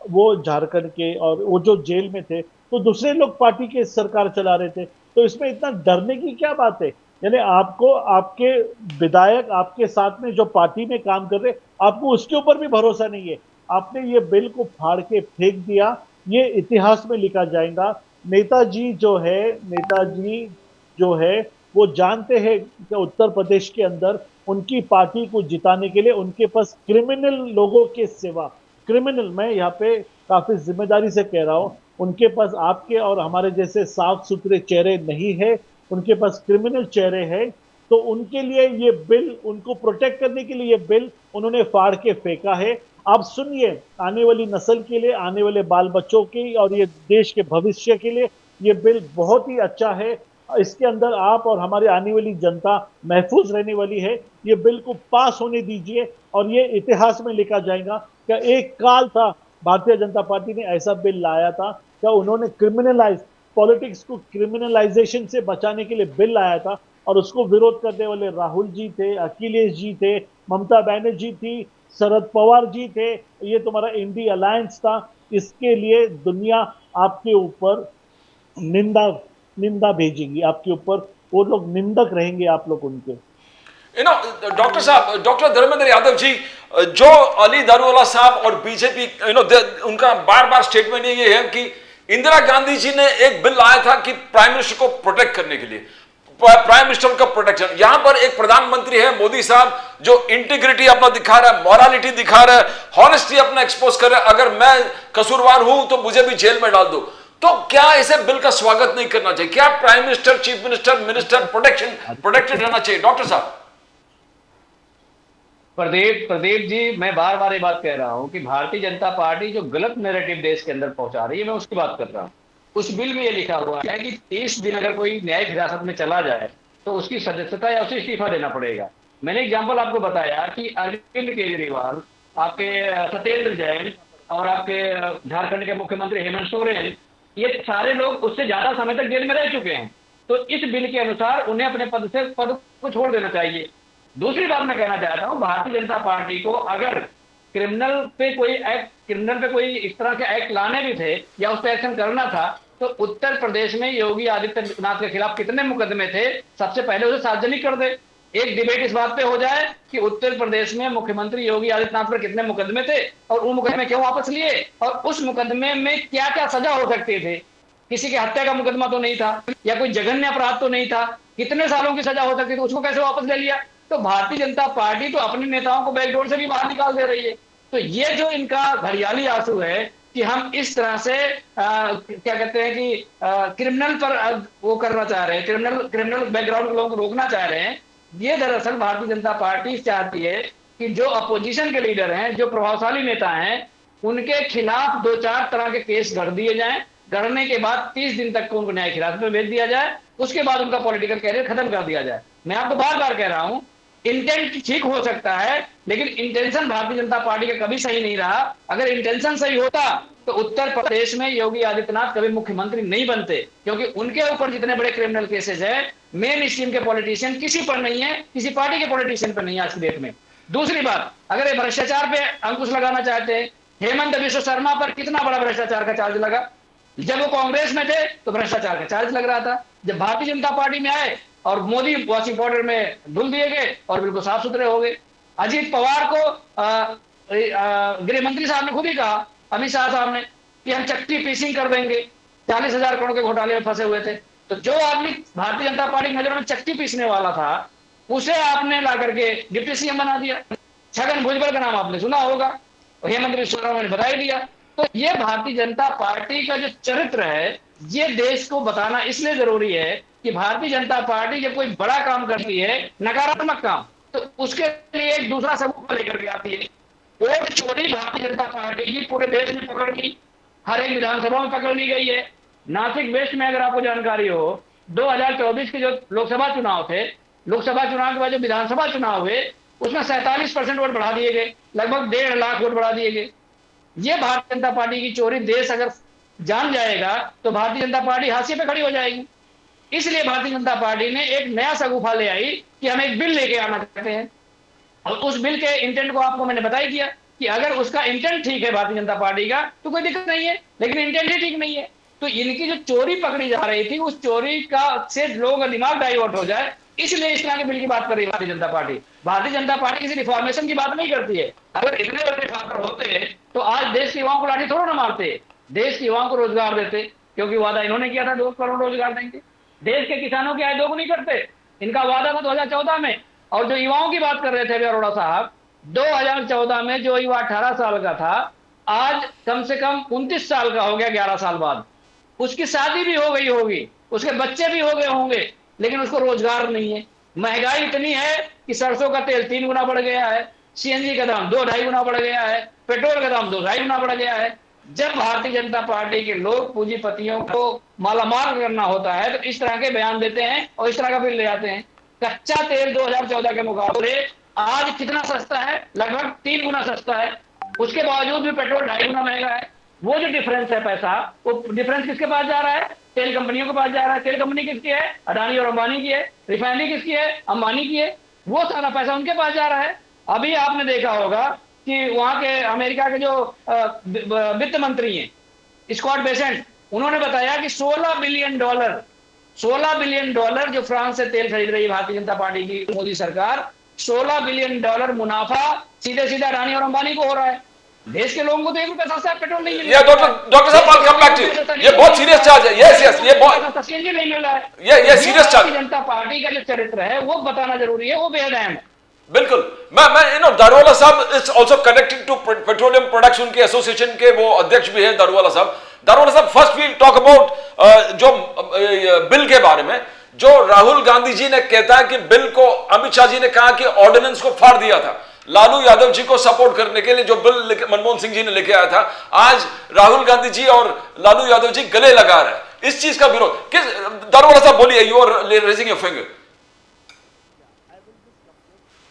S3: वो झारखंड के, और वो जो जेल में थे तो दूसरे लोग पार्टी के सरकार चला रहे थे। तो इसमें इतना डरने की क्या बात है? यानी आपको आपके विधायक आपके साथ में जो पार्टी में काम कर रहे, आपको उसके ऊपर भी भरोसा नहीं है। आपने ये बिल को फाड़ के फेंक दिया, ये इतिहास में लिखा जाएगा। नेताजी जो है वो जानते हैं कि उत्तर प्रदेश के अंदर उनकी पार्टी को जिताने के लिए उनके पास क्रिमिनल लोगों के सिवा, क्रिमिनल, मैं यहाँ पे काफी जिम्मेदारी से कह रहा हूँ, उनके पास आपके और हमारे जैसे साफ सुथरे चेहरे नहीं है, उनके पास क्रिमिनल चेहरे हैं। तो उनके लिए ये बिल, उनको प्रोटेक्ट करने के लिए ये बिल उन्होंने फाड़ के फेंका है। आप सुनिए, आने वाली नस्ल के लिए, आने वाले बाल बच्चों की और ये देश के भविष्य के लिए ये बिल बहुत ही अच्छा है। इसके अंदर आप और हमारी आने वाली जनता महफूज रहने वाली है। ये बिल को पास होने दीजिए और ये इतिहास में लिखा जाएगा कि एक काल था भारतीय जनता पार्टी ने ऐसा बिल लाया था, क्या उन्होंने क्रिमिनलाइज पॉलिटिक्स को क्रिमिनलाइजेशन से बचाने के लिए बिल लाया था, और उसको विरोध करने वाले राहुल जी थे, अखिलेश जी थे, ममता बनर्जी थी, शरद पवार जी थे, ये तुम्हारा इंडी अलायंस था। इसके लिए दुनिया आपके ऊपर निंदा निंदा भेजेंगी, आपके ऊपर वो लोग निंदक रहेंगे, आप लोग उनके।
S1: डॉक्टर साहब, डॉक्टर धर्मेंद्र यादव जी, जो अली दारूवाला साहब और बीजेपी, उनका बार बार स्टेटमेंट ये है कि इंदिरा गांधी जी ने एक बिल लाया था कि प्राइम मिनिस्टर को प्रोटेक्ट करने के लिए, प्राइम मिनिस्टर का प्रोटेक्शन। यहां पर एक प्रधानमंत्री है मोदी साहब, जो इंटीग्रिटी अपना दिखा रहा है, मॉरलिटी दिखा रहा है, हॉनेस्टी अपना एक्सपोज कर रहा है, अगर मैं कसूरवार हूं तो मुझे भी जेल में डाल दो। तो क्या इसे बिल का स्वागत नहीं करना चाहिए? क्या prime minister, chief minister, minister protected रहना चाहिए? डॉक्टर साहब।
S2: प्रदीप जी, मैं बार बार ये बात कह रहा हूं कि भारतीय जनता पार्टी जो गलत नैरेटिव देश के अंदर पहुंचा रही है, मैं उसकी बात कर रहा हूं। उस बिल में ये लिखा हुआ है कि 30 दिन अगर कोई न्यायिक हिरासत में चला जाए तो उसकी सदस्यता या उसे इस्तीफा देना पड़ेगा। मैंने एग्जाम्पल आपको बताया कि अरविंद केजरीवाल, आपके सत्येंद्र जैन और आपके झारखंड के मुख्यमंत्री हेमंत सोरेन, ये सारे लोग उससे ज्यादा समय तक जेल में रह चुके हैं। तो इस बिल के अनुसार उन्हें अपने पद को छोड़ देना चाहिए। दूसरी बात मैं कहना चाहता हूं, भारतीय जनता पार्टी को अगर क्रिमिनल पे कोई इस तरह के एक्ट लाने भी थे या उस पर एक्शन करना था, तो उत्तर प्रदेश में योगी आदित्यनाथ के खिलाफ कितने मुकदमे थे, सबसे पहले उसे सार्वजनिक कर दे। एक डिबेट इस बात पे हो जाए कि उत्तर प्रदेश में मुख्यमंत्री योगी आदित्यनाथ पर कितने मुकदमे थे और उन मुकदमे क्यों वापस लिए, और उस मुकदमे में क्या क्या सजा हो सकती थी। किसी की हत्या का मुकदमा तो नहीं था, या कोई जघन्य अपराध तो नहीं था, कितने सालों की सजा हो सकती थी, उसको कैसे वापस ले लिया। तो भारतीय जनता पार्टी तो अपने नेताओं को बैकडोर से भी बाहर निकाल दे रही है। तो ये जो इनका घड़ियाली आंसू है कि हम इस तरह से क्या कहते हैं कि क्रिमिनल पर वो करना चाह रहे हैं, क्रिमिनल बैकग्राउंड के लोगों को रोकना चाह रहे हैं, ये दरअसल भारतीय जनता पार्टी चाहती है कि जो अपोजिशन के लीडर हैं, जो प्रभावशाली नेता हैं, उनके खिलाफ 2-4 तरह के केस गढ़ दिए जाएं। गढ़ने के बाद 30 दिन तक उनको न्यायिक हिरासत में भेज दिया जाए, उसके बाद उनका पॉलिटिकल कैरियर खत्म कर दिया जाए। मैं आपको बार बार कह रहा हूं, इंटेंट ठीक हो सकता है, लेकिन इंटेंशन भारतीय जनता पार्टी का कभी सही नहीं रहा। अगर इंटेंशन सही होता तो उत्तर प्रदेश में योगी आदित्यनाथ कभी मुख्यमंत्री नहीं बनते, क्योंकि उनके ऊपर जितने बड़े क्रिमिनल केसेस है, मेन स्ट्रीम के पॉलिटिशियन किसी पर नहीं है, किसी पार्टी के पॉलिटिशियन पर नहीं है आज की डेट में। दूसरी बात, अगर ये भ्रष्टाचार पे अंकुश लगाना चाहते हैं, हेमंत बिश्व शर्मा पर कितना बड़ा भ्रष्टाचार का चार्ज लगा। जब वो कांग्रेस में थे तो भ्रष्टाचार का चार्ज लग रहा था, जब भारतीय जनता पार्टी में आए और मोदी वॉशिंग पाउडर में धुल दिए गए और बिल्कुल साफ सुथरे हो गए। अजीत पवार को गृह मंत्री साहब ने खुद ही कहा, अमित शाह साहब ने, कि हम चक्की पीसिंग कर देंगे। 40,000 करोड़ के घोटाले में फंसे हुए थे। तो जो आदमी भारतीय जनता पार्टी की नजर में चक्की पीसने वाला था, उसे आपने ला करके डिप्टी सीएम बना दिया। छगन भुजबल का नाम आपने सुना होगा, हेमंत बिश्व शर्मा ने बता ही दिया। तो ये भारतीय जनता पार्टी का जो चरित्र है, ये देश को बताना इसलिए जरूरी है कि भारतीय जनता पार्टी जब कोई बड़ा काम करती है, नकारात्मक काम, तो उसके लिए एक दूसरा सबूत लेकर के आती है। वोट चोरी भारतीय जनता पार्टी की पूरे देश में पकड़ ली, हर एक विधानसभा में पकड़ ली गई है। नासिक वेस्ट में अगर आपको जानकारी हो, 2024 के जो लोकसभा चुनाव थे, लोकसभा चुनाव के बाद जो विधानसभा चुनाव हुए, उसमें 47% वोट बढ़ा दिए गए, लगभग 1.5 लाख वोट बढ़ा दिए गए। ये भारतीय जनता पार्टी की चोरी देश अगर जान जाएगा तो भारतीय जनता पार्टी हाशिए पे खड़ी हो जाएगी। इसलिए भारतीय जनता पार्टी ने एक नया सगुफा ले आई कि हम एक बिल लेके आना चाहते हैं, और उस बिल के इंटेंट को आपको मैंने बता ही दिया कि अगर उसका इंटेंट ठीक है भारतीय जनता पार्टी का तो कोई दिक्कत नहीं है, लेकिन इंटेंट ही ठीक नहीं है। तो इनकी जो चोरी पकड़ी जा रही थी, उस चोरी का से लोगों का दिमाग डाइवर्ट हो जाए, इसलिए इस तरह के बिल की बात कर रही है भारतीय जनता पार्टी। भारतीय जनता पार्टी किसी रिफॉर्मेशन की बात नहीं करती है। अगर इतने बड़े रिफॉर्मर होते तो आज देश के युवाओं को लाठी थोड़ा ना मारते, देश के युवाओं को रोजगार देते, क्योंकि वादा इन्होंने किया था 2 करोड़ रोजगार देंगे। देश के किसानों की आय दोगुनी करते, इनका वादा था 2014 में। और जो युवाओं की बात कर रहे थे अभी अरोड़ा साहब, 2014 में जो युवा 18 साल का था, आज कम से कम 29 साल का हो गया 11 साल बाद। उसकी शादी भी हो गई होगी, उसके बच्चे भी हो गए होंगे, लेकिन उसको रोजगार नहीं है। महंगाई इतनी है कि सरसों का तेल 3 गुना बढ़ गया है, सीएनजी का दाम 2-2.5 गुना बढ़ गया है, पेट्रोल का दाम 2-2.5 गुना बढ़ गया है। जब भारतीय जनता पार्टी के लोग पूंजीपतियों को मालामाल करना होता है तो इस तरह के बयान देते हैं और इस तरह का बिल ले आते हैं। कच्चा तेल 2014 के मुकाबले आज कितना सस्ता है? लगभग 3 गुना सस्ता है। उसके बावजूद भी पेट्रोल 2.5 गुना महंगा है। वो जो डिफरेंस है पैसा, वो डिफरेंस किसके पास जा रहा है? तेल कंपनियों के पास जा रहा है। तेल कंपनी किसकी है? अडानी और अंबानी की है। रिफाइनरी किसकी है? अंबानी की है। वो सारा पैसा उनके पास जा रहा है। अभी आपने देखा होगा कि वहां के अमेरिका के जो वित्त मंत्री हैं, स्कॉट बेसेंट, उन्होंने बताया कि $16 बिलियन जो फ्रांस से तेल खरीद रही है भारतीय जनता पार्टी की मोदी सरकार, $16 बिलियन मुनाफा सीधे सीधे अडानी और अंबानी को हो रहा है। देश के लोगों को तो 1 रुपए सस्ता पेट्रोल नहीं मिल रहा है।
S1: डॉक्टर साहब I'll come back to you. ये बहुत सीरियस चार्ज है। यस ये बहुत
S2: सीएनजी नहीं मिल रहा है।
S1: ये serious charge.
S2: Bharatiya Janata party का जो चरित्र है वो बताना जरूरी है, वो बेहद अहम है।
S1: बिल्कुल। मैं Daruwala sahab is also connected to petroleum products, उनके एसोसिएशन के वो अध्यक्ष भी हैं दारूवाला साहब। फर्स्ट वी टॉक अबाउट जो बिल के बारे में, जो राहुल गांधी जी ने कहता है कि बिल को अमित शाह जी ने कहा कि ऑर्डिनेंस को फाड़ दिया था लालू यादव जी को सपोर्ट करने के लिए, जो बिल मनमोहन सिंह जी ने लेके आया था। आज राहुल गांधी जी और लालू यादव जी गले लगा रहे हैं। इस चीज का विरोध किस? दारूवाला साहब बोलिए, you are raising your finger.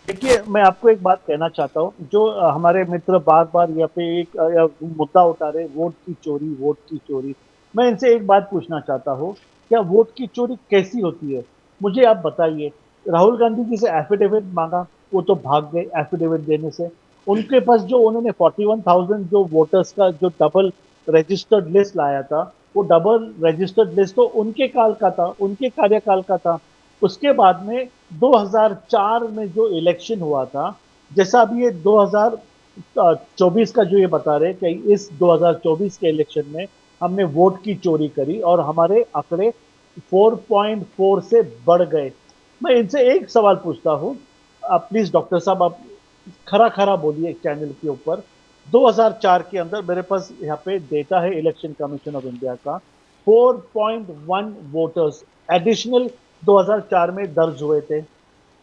S3: देखिए, मैं आपको एक बात कहना चाहता हूँ। जो हमारे मित्र बार बार यहाँ पे एक मुद्दा उठा रहे, वोट की चोरी, वोट की चोरी। मैं इनसे एक बात पूछना चाहता हूँ, क्या वोट की चोरी कैसी होती है? मुझे आप बताइए। राहुल गांधी जी से एफिडेविट मांगा, वो तो भाग गए एफिडेविट देने से। उनके पास जो उन्होंने 41,000 जो वोटर्स का जो डबल रजिस्टर्ड लिस्ट लाया था, वो डबल रजिस्टर्ड लिस्ट तो उनके काल का था, उनके कार्यकाल का था। उसके बाद में 2004 में जो इलेक्शन हुआ था, जैसा अभी ये 2024 का जो ये बता रहे कि इस 2024 के इलेक्शन में हमने वोट की चोरी करी और हमारे आंकड़े 4.4 से बढ़ गए। मैं इनसे एक सवाल पूछता हूँ, आप प्लीज डॉक्टर साहब आप खरा खरा बोलिए चैनल के ऊपर। 2004 के अंदर मेरे पास यहाँ पे डेटा है इलेक्शन कमीशन ऑफ इंडिया का, 4.1 वोटर्स एडिशनल 2004 में दर्ज हुए थे।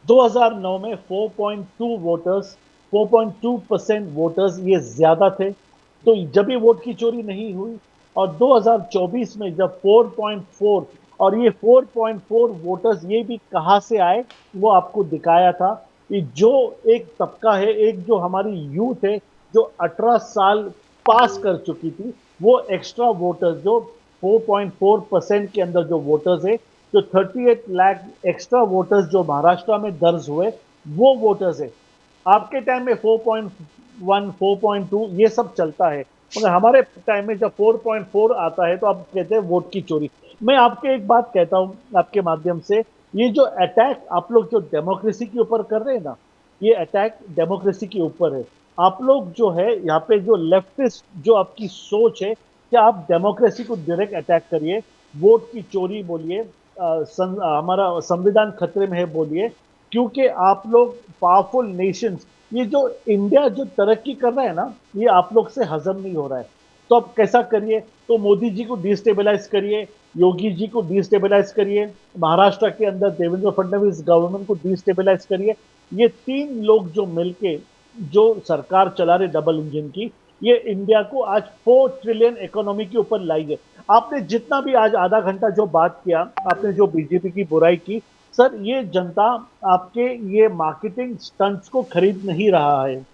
S3: 2009 में 4.2 वोटर्स, 4.2% वोटर्स ये ज्यादा थे। तो जब ये वोट की चोरी नहीं हुई, और 2024 में जब 4.4, और ये 4.4 वोटर्स ये भी कहां से आए वो आपको दिखाया था कि जो एक तबका है, एक जो हमारी यूथ है जो 18 साल पास कर चुकी थी, वो एक्स्ट्रा वोटर्स जो 4.4% के अंदर जो वोटर्स है, जो 38 लाख एक्स्ट्रा वोटर्स जो महाराष्ट्र में दर्ज हुए, वो वोटर्स है। आपके टाइम में 4.1, 4.2 ये सब चलता है, मगर हमारे टाइम में जब 4.4 आता है तो आप कहते हैं वोट की चोरी। मैं आपके एक बात कहता हूं आपके माध्यम से, ये जो अटैक आप लोग जो डेमोक्रेसी के ऊपर कर रहे हैं ना, ये अटैक डेमोक्रेसी के ऊपर है। आप लोग जो है यहाँ पे जो लेफ्टिस्ट जो आपकी सोच है कि आप डेमोक्रेसी को डायरेक्ट अटैक करिए, वोट की चोरी बोलिए, हमारा संविधान खतरे में है बोलिए, क्योंकि आप लोग पावरफुल नेशंस, ये जो इंडिया जो तरक्की कर रहा है ना, ये आप लोग से हजम नहीं हो रहा है। तो आप कैसा करिए, तो मोदी जी को डिस्टेबलाइज करिए, योगी जी को डिस्टेबलाइज करिए, महाराष्ट्र के अंदर देवेंद्र फडणवीस गवर्नमेंट को डिस्टेबलाइज करिए। ये 3 लोग जो मिलके जो सरकार चला रहे डबल इंजन की, ये इंडिया को आज 4 ट्रिलियन इकोनॉमी के ऊपर लाई है। आपने जितना भी आज आधा घंटा जो बात किया, आपने जो बीजेपी की बुराई की, सर ये जनता आपके ये मार्केटिंग स्टंट्स को खरीद नहीं रहा है।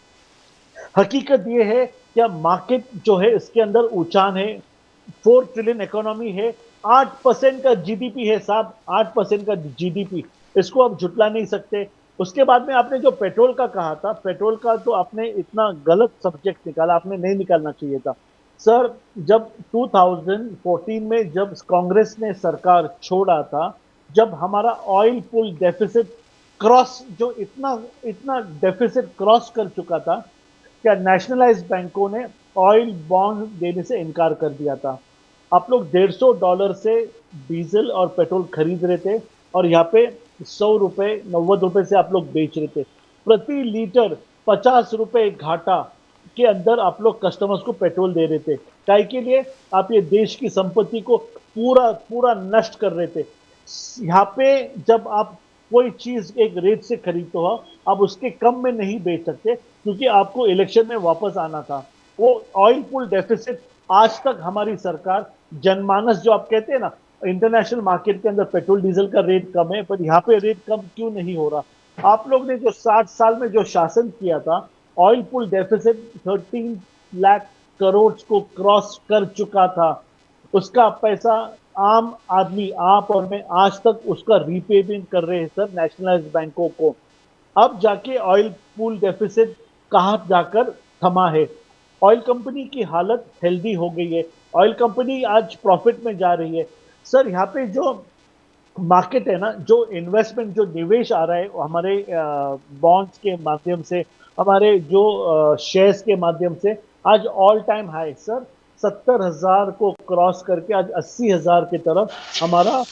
S3: हकीकत ये है कि मार्केट जो है इसके अंदर उछाल है, 4 ट्रिलियन इकोनॉमी है, 8% का जीडीपी है साहब, 8% का जीडीपी, इसको आप झुटला नहीं सकते। उसके बाद में आपने जो पेट्रोल का कहा था, पेट्रोल का तो आपने इतना गलत सब्जेक्ट निकाला, आपने नहीं निकालना चाहिए था सर। जब 2014 में जब कांग्रेस ने सरकार छोड़ा था, जब हमारा ऑयल पुल डेफिसिट क्रॉस, जो इतना डेफिसिट क्रॉस कर चुका था, क्या नेशनलाइज्ड बैंकों ने ऑयल बॉन्ड देने से इनकार कर दिया था। आप लोग $150 से डीजल और पेट्रोल खरीद रहे थे, और यहाँ पे 100 रुपए 90 रुपए से आप लोग बेच रहे थे। प्रति लीटर 50 रुपए घाटा के अंदर आप लोग कस्टमर्स को पेट्रोल दे रहे थे। काय के लिए? आप ये देश की संपत्ति को पूरा नष्ट कर रहे थे। यहाँ पे जब आप कोई चीज एक रेट से खरीदते हो, आप उसके कम में नहीं बेच सकते, क्योंकि आपको इलेक्शन में वापस आना था। वो ऑयल पुल डेफिसिट आज तक हमारी सरकार, जनमानस जो आप कहते हैं ना, इंटरनेशनल मार्केट के अंदर पेट्रोल डीजल का रेट कम है, पर यहाँ पे रेट कम क्यों नहीं हो रहा? आप लोग ने जो 60 साल में जो शासन किया था, ऑयल पुल डेफिसिट 13 लाख करोड़ को क्रॉस कर चुका था। उसका पैसा आम आदमी, आप और मैं, आज तक उसका रीपेमेंट कर रहे हैं सर नेशनलाइज्ड बैंकों को। अब जाके ऑयल पूल डेफिसिट कहां जाकर थमा है। ऑयल कंपनी की हालत हेल्दी हो गई है, ऑयल कंपनी आज प्रॉफिट में जा रही है। सर यहाँ पे जो मार्केट है ना, जो इन्वेस्टमेंट, जो निवेश आ रहा है हमारे बॉन्ड्स के माध्यम से, हमारे जो शेयर्स के माध्यम से, आज ऑल टाइम हाई सर, 70,000 को क्रॉस करके आज 80,000 की तरफ हमारा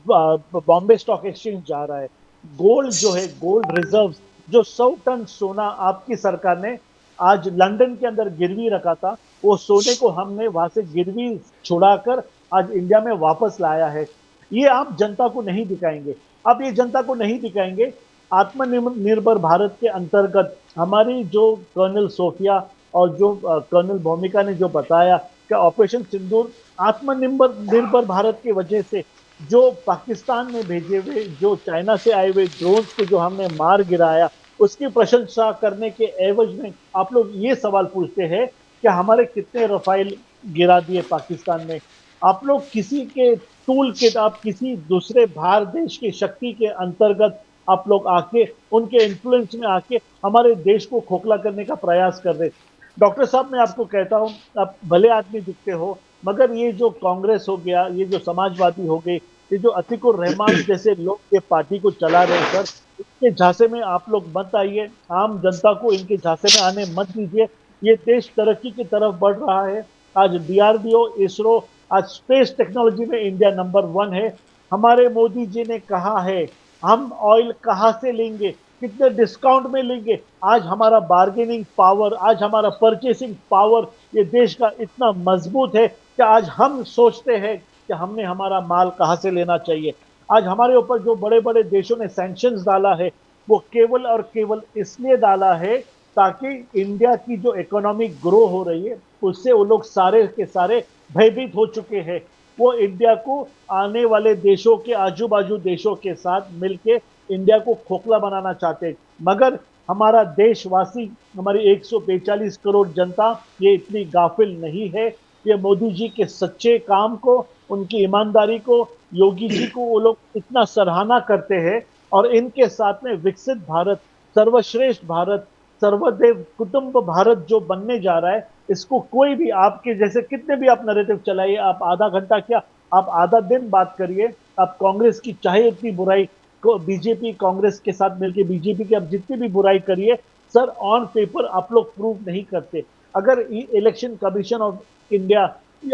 S3: बॉम्बे स्टॉक एक्सचेंज जा रहा है। गोल्ड जो है, गोल्ड रिजर्व्स, जो 100 टन सोना आपकी सरकार ने आज लंदन के अंदर गिरवी रखा था, वो सोने को हमने वहां से गिरवी छुड़ाकर आज इंडिया में वापस लाया है। ये आप जनता को नहीं दिखाएंगे, आप ये जनता को नहीं दिखाएंगे। आत्मनिर्भर भारत के अंतर्गत हमारी जो कर्नल सोफिया और जो कर्नल भूमिका ने जो बताया कि ऑपरेशन सिंदूर आत्मनिर्भर भारत की वजह से, जो पाकिस्तान में भेजे हुए, जो चाइना से आए हुए ड्रोन्स को जो हमने मार गिराया, उसकी प्रशंसा करने के एवज में आप लोग ये सवाल पूछते हैं कि हमारे कितने रफाइल गिरा दिए पाकिस्तान में। आप लोग किसी के टूल किट, आप किसी दूसरे बाहर देश की शक्ति के अंतर्गत आप लोग आके, उनके इन्फ्लुएंस में आके हमारे देश को खोखला करने का प्रयास कर रहे। डॉक्टर साहब, मैं आपको कहता हूं, आप भले आदमी दिखते हो, मगर ये जो कांग्रेस हो गया, ये जो समाजवादी हो गई, ये जो अतीकुर रहमान जैसे लोग ये पार्टी को चला रहे हैं सर, इनके झांसे में आप लोग मत आइए। आम जनता को इनके झांसे में आने मत दीजिए। ये देश तरक्की की तरफ बढ़ रहा है। आज डीआरडीओ, इसरो, आज स्पेस टेक्नोलॉजी में इंडिया नंबर 1 है। हमारे मोदी जी ने कहा है, हम ऑयल कहां से लेंगे, कितने डिस्काउंट में लेंगे। आज हमारा बार्गेनिंग पावर, आज हमारा परचेसिंग पावर ये देश का इतना मजबूत है कि आज हम सोचते हैं कि हमने हमारा माल कहां से लेना चाहिए। आज हमारे ऊपर जो बड़े बड़े देशों ने सैंक्शंस डाला है, वो केवल और केवल इसलिए डाला है ताकि इंडिया की जो इकोनॉमिक ग्रो हो रही है, उससे वो लोग सारे के सारे भयभीत हो चुके हैं। वो इंडिया को आने वाले देशों के, आजू बाजू देशों के साथ मिलके इंडिया को खोखला बनाना चाहते हैं। मगर हमारा देशवासी, हमारी 142 करोड़ जनता ये इतनी गाफिल नहीं है। ये मोदी जी के सच्चे काम को, उनकी ईमानदारी को, योगी जी को वो लोग इतना सराहना करते हैं। और इनके साथ में विकसित भारत, सर्वश्रेष्ठ भारत, सर्वदेव कुटुंब भारत जो बनने जा रहा है, इसको कोई भी, आपके जैसे कितने भी आप नैरेटिव चलाइए, आप आधा घंटा क्या, आप आधा दिन बात करिए, आप कांग्रेस की चाहे इतनी बुराई को, बीजेपी कांग्रेस के साथ मिलकर बीजेपी की आप जितनी भी बुराई करिए, सर ऑन पेपर आप लोग प्रूव नहीं करते। अगर इलेक्शन कमीशन ऑफ इंडिया,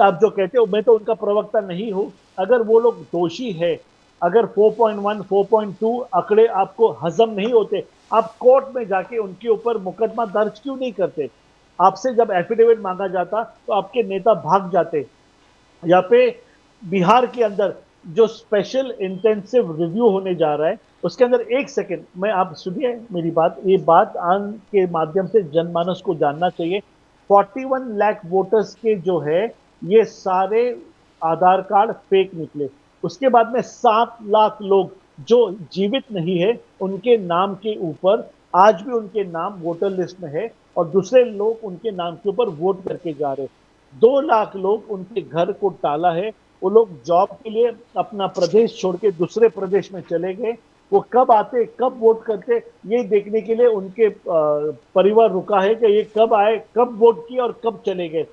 S3: आप जो कहते हो, मैं तो उनका प्रवक्ता नहीं हूं, अगर वो लोग दोषी है, अगर 4.1, 4.2 आंकड़े आपको हजम नहीं होते, आप कोर्ट में जाके उनके ऊपर मुकदमा दर्ज क्यों नहीं करते? आपसे जब एफिडेविट मांगा जाता तो आपके नेता भाग जाते। यहाँ पे बिहार के अंदर जो स्पेशल इंटेंसिव रिव्यू होने जा रहा है, उसके अंदर, एक सेकंड मैं, आप सुनिए मेरी बात, ये बात आन के माध्यम से जनमानस को जानना चाहिए। 41 लाख वोटर्स के जो है, ये सारे आधार कार्ड फेक निकले। उसके बाद में 7 लाख लोग जो जीवित नहीं है, उनके नाम के ऊपर आज भी उनके नाम वोटर लिस्ट में है, और दूसरे लोग उनके नाम के ऊपर वोट करके जा रहे। 2 लाख लोग उनके घर को टाला है, वो लोग जॉब के लिए अपना प्रदेश छोड़ के दूसरे प्रदेश में चले गए। वो कब आते, कब वोट करते, ये देखने के लिए उनके परिवार रुका है कि ये कब आए, कब वोट किए और कब चले गए।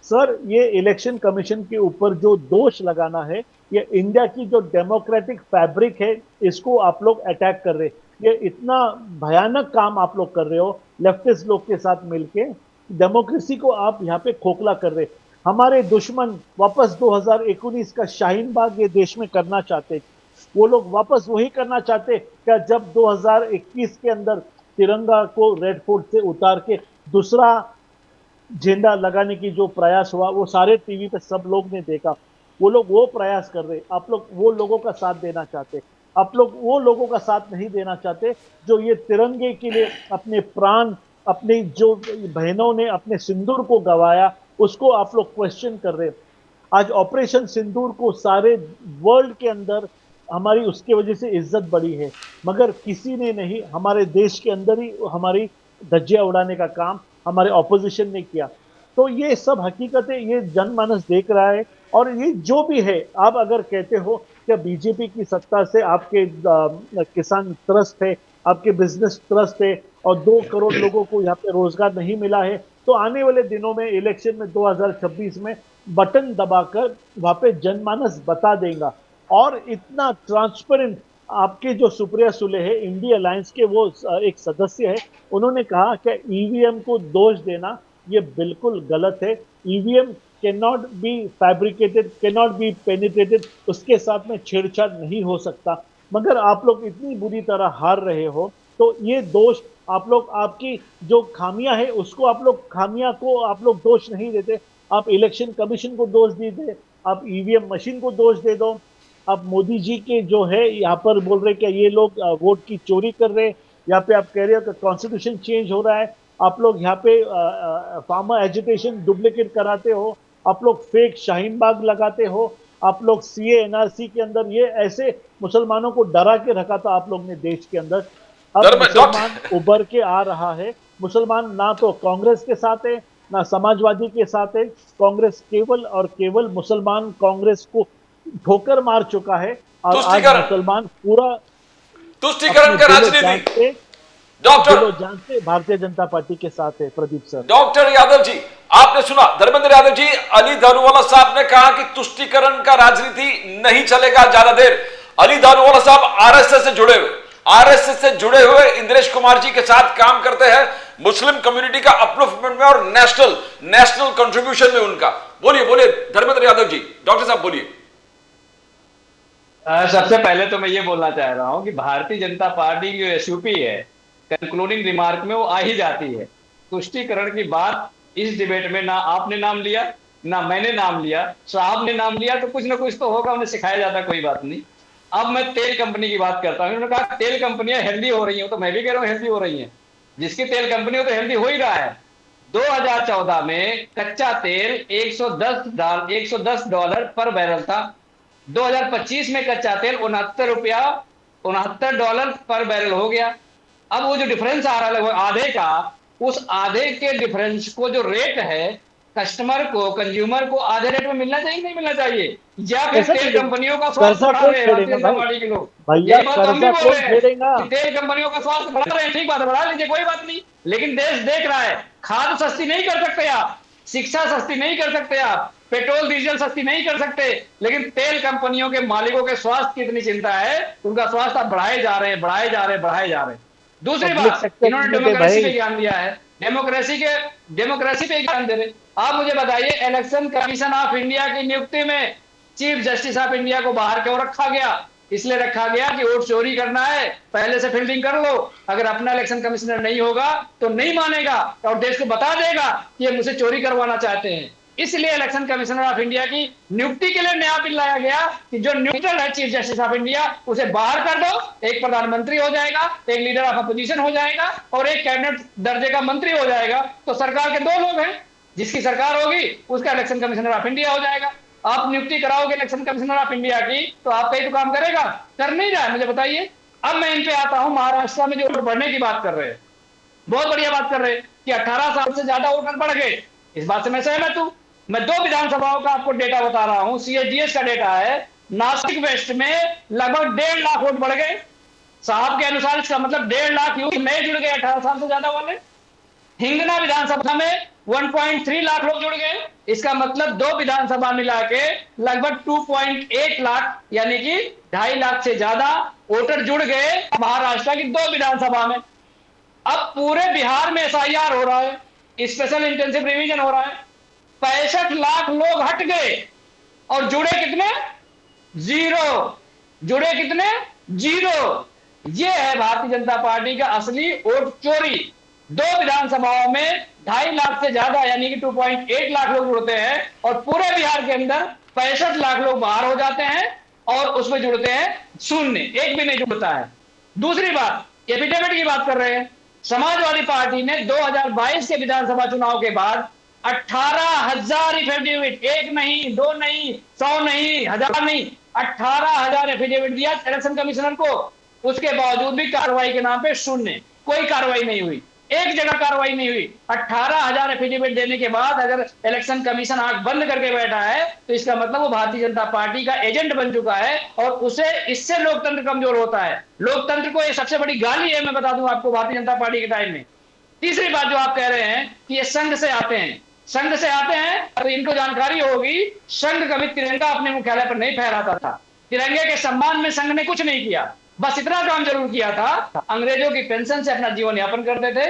S3: सर, ये इलेक्शन कमीशन के ऊपर जो दोष लगाना है, ये इंडिया की जो डेमोक्रेटिक फैब्रिक है, इसको आप लोग अटैक कर रहे। ये इतना भयानक काम आप लोग कर रहे हो, लेफ्टिस्ट लोग के साथ मिलके डेमोक्रेसी को आप यहाँ पे खोखला कर रहे। हमारे दुश्मन वापस 2019 का शाहीन बाग ये देश में करना चाहते, वो लोग वापस वही करना चाहते क्या जब 2021 के अंदर तिरंगा को रेड फोर्ट से उतार के दूसरा झंडा लगाने की जो प्रयास हुआ, वो सारे टीवी पे सब लोग ने देखा। वो लोग वो प्रयास कर रहे, आप लोग वो लोगों का साथ देना चाहते। आप लोग वो लोगों का साथ नहीं देना चाहते जो ये तिरंगे के लिए अपने प्राण, अपनी जो बहनों ने अपने सिंदूर को गवाया, उसको आप लोग क्वेश्चन कर रहे। आज ऑपरेशन सिंदूर को सारे वर्ल्ड के अंदर हमारी उसके वजह से इज्जत बढ़ी है, मगर किसी ने नहीं, हमारे देश के अंदर ही हमारी धज्जियां उड़ाने का काम हमारे ऑपोजिशन ने किया। तो ये सब हकीकतें ये जनमानस देख रहा है। और ये जो भी है, आप अगर कहते हो कि बीजेपी की सत्ता से आपके किसान त्रस्त है, आपके बिजनेस त्रस्त है, और 2 करोड़ लोगों को यहाँ पे रोजगार नहीं मिला है, तो आने वाले दिनों में इलेक्शन में 2026 में बटन दबाकर वहां पे जनमानस बता देगा। और इतना ट्रांसपेरेंट, आपके जो सुप्रिया सुले है, इंडिया अलायंस के वो एक सदस्य है, उन्होंने कहा कि ईवीएम को दोष देना ये बिल्कुल गलत है। EVM can not be fabricated, can not be penetrated, उसके साथ में छेड़छाड़ नहीं हो सकता। मगर आप लोग इतनी बुरी तरह हार रहे हो, तो ये दोष आप लोग, आपकी जो खामियां है उसको आप लोग, खामियां को आप लोग दोष नहीं देते, आप इलेक्शन कमीशन को दोष दीजिए, आप ईवीएम मशीन को दोष दे दो, आप मोदी जी के जो है यहाँ पर बोल रहे कि ये लोग वोट की चोरी कर रहे हैं, यहाँ पे आप कह रहे हो कि कॉन्स्टिट्यूशन चेंज हो रहा है, आप लोग यहाँ पे फार्मर एजुटेशन डुप्लीकेट कराते हो, आप लोग फेक शाहीन बाग लगाते हो, आप लोग सीए एनआरसी के अंदर ये ऐसे मुसलमानों को डरा के रखा था आप लोग ने देश के अंदर। अब मुसलमान उभर के आ रहा है। मुसलमान ना तो कांग्रेस के साथ है, ना समाजवादी के साथ है। कांग्रेस केवल और केवल मुसलमान कांग्रेस को ठोकर मार चुका है। और आज मुसलमान पूरा
S1: तुष्टिकरण का राजनीति डॉक्टर
S3: जानते भारतीय जनता पार्टी के साथ है। प्रदीप सर,
S1: डॉक्टर यादव जी, आपने सुना धर्मेंद्र यादव जी, अली दारूवाला साहब ने कहा कि तुष्टिकरण का राजनीति नहीं चलेगा ज्यादा देर। अली दारूवाला साहब आरएसएस से जुड़े हुए इंद्रेश कुमार जी के साथ काम करते हैं, मुस्लिम कम्युनिटी का अपलिफ्टमेंट में और नेशनल कंट्रीब्यूशन में उनका। बोलिए धर्मेंद्र यादव जी, डॉक्टर साहब बोलिए।
S2: सबसे पहले तो मैं ये बोलना चाह रहा हूं कि भारतीय जनता पार्टी की जो एसयूपी है, कंक्लूडिंग रिमार्क में वो आ ही जाती है। तुष्टिकरण की बात इस डिबेट में ना आपने नाम लिया, ना मैंने नाम लिया, साहब ने नाम लिया, तो कुछ ना कुछ तो होगा, उन्हें सिखाया जाता, कोई बात नहीं। अब मैं तेल कंपनी की बात करता हूं। उन्होंने कहा तेल कंपनियां हेल्दी हो रही हैं, तो मैं भी कह रहा हूं हेल्दी हो रही हैं। जिसकी तेल कंपनी हो तो हेल्दी हो ही रहा है। 2014 में कच्चा तेल $110 पर बैरल था। 2025 में कच्चा तेल $69 पर बैरल हो गया। अब वो जो डिफरेंस आ रहा है लगभग आधे का, उस आधे के डिफरेंस को जो रेट है, कस्टमर को, कंज्यूमर को आधे रेट में मिलना चाहिए, नहीं मिलना चाहिए? या फिर तेल कंपनियों का स्वास्थ्य बढ़ा रहे हैं के लोग? यही बात हम भी बोल रहे हैं कि तेल कंपनियों का स्वास्थ्य बढ़ा रहे हैं, ठीक बात है, बढ़ा लीजिए, कोई बात नहीं। लेकिन देश देख रहा है, खाद सस्ती नहीं कर सकते आप, शिक्षा सस्ती नहीं कर सकते आप, पेट्रोल डीजल सस्ती नहीं कर सकते, लेकिन तेल कंपनियों के मालिकों के स्वास्थ्य की इतनी चिंता है, उनका स्वास्थ्य आप बढ़ाए जा रहे हैं। दूसरी बात, इन्होंने डेमोक्रेसी पे ज्ञान दिया है, डेमोक्रेसी पे ज्ञान दे रहे। आप मुझे बताइए, इलेक्शन कमीशन ऑफ इंडिया की नियुक्ति में चीफ जस्टिस ऑफ इंडिया को बाहर क्यों रखा गया? इसलिए रखा गया कि वोट चोरी करना है, पहले से फील्डिंग कर लो, अगर अपना इलेक्शन कमिश्नर नहीं होगा तो नहीं मानेगा और देश को बता देगा कि ये मुझसे चोरी करवाना चाहते हैं। इसलिए इलेक्शन कमिश्नर ऑफ इंडिया की नियुक्ति के लिए नया बिल लाया गया कि जो न्यूट्रल है चीफ जस्टिस ऑफ इंडिया, उसे बाहर कर दो, एक प्रधानमंत्री हो जाएगा, एक लीडर ऑफ अपोजिशन हो जाएगा और एक कैबिनेट दर्जे का मंत्री हो जाएगा। तो सरकार के 2 लोग हैं, जिसकी सरकार होगी उसका इलेक्शन कमिश्नर ऑफ इंडिया हो जाएगा। आप नियुक्ति कराओगे इलेक्शन कमिश्नर ऑफ इंडिया की, तो आपका ही तो काम करेगा? कर नहीं रहा है, मुझे बताइए। अब मैं इन पे आता हूं। महाराष्ट्र में जो वोट बढ़ने की बात कर रहे हैं, बहुत बढ़िया बात कर रहे हैं कि 18 साल से ज्यादा वोटर बढ़ गए, इस बात से मैं सहमत हूं। मैं 2 विधानसभाओं का आपको डेटा बता रहा हूं, सीएजीएस का डेटा है। नासिक वेस्ट में लगभग 1.5 लाख वोट बढ़ गए साहब के अनुसार। इसका मतलब 1.5 लाख यूथ नए जुड़ गए 18 साल से ज्यादा वाले। हिंगना विधानसभा में 1.3 लाख लोग जुड़ गए, इसका मतलब 2 विधानसभा मिला के लगभग 2.8 लाख यानी कि 2.5 लाख से ज्यादा वोटर जुड़ गए महाराष्ट्र की 2 विधानसभा में। अब पूरे बिहार में एसआईआर हो रहा है, स्पेशल इंटेंसिव रिवीजन हो रहा है। 65 लाख लोग हट गए और जुड़े कितने? 0। जुड़े कितने? 0। ये है भारतीय जनता पार्टी का असली वोट चोरी। 2 विधानसभाओं में 2.5 लाख से ज्यादा यानी कि 2.8 लाख लोग जुड़ते हैं और पूरे बिहार के अंदर 65 लाख लोग बाहर हो जाते हैं और उसमें जुड़ते हैं 0, एक भी नहीं जुड़ता है। दूसरी बात, एफिडेविट की बात कर रहे हैं। समाजवादी पार्टी ने 2022 के विधानसभा चुनाव के बाद 18,000 एफिडेविट, 1 नहीं, 2 नहीं, 100 नहीं, 1000 नहीं, 18,000 एफिडेविट दिया इलेक्शन कमिश्नर को। उसके बावजूद भी कार्रवाई के नाम पे 0, कोई कार्रवाई नहीं हुई। एक जगह कार्रवाई नहीं हुई। 18,000 एफिडेविट देने के बाद अगर इलेक्शन कमीशन आंख बंद करके बैठा है तो इसका मतलब वो भारतीय जनता पार्टी का एजेंट बन चुका है और उसे इससे लोकतंत्र कमजोर होता है। लोकतंत्र को ये सबसे बड़ी गाली है, मैं बता दूं आपको, भारतीय जनता पार्टी के टाइम में। तीसरी बात जो आप कह रहे हैं कि ये संघ से आते हैं, संघ से आते हैं तो इनको जानकारी होगी, संघ कभी तिरंगा अपने मुख्यालय पर नहीं फहराता था। तिरंगे के सम्मान में संघ ने कुछ नहीं किया, बस इतना काम जरूर किया था, अंग्रेजों की पेंशन से अपना जीवन यापन करते थे,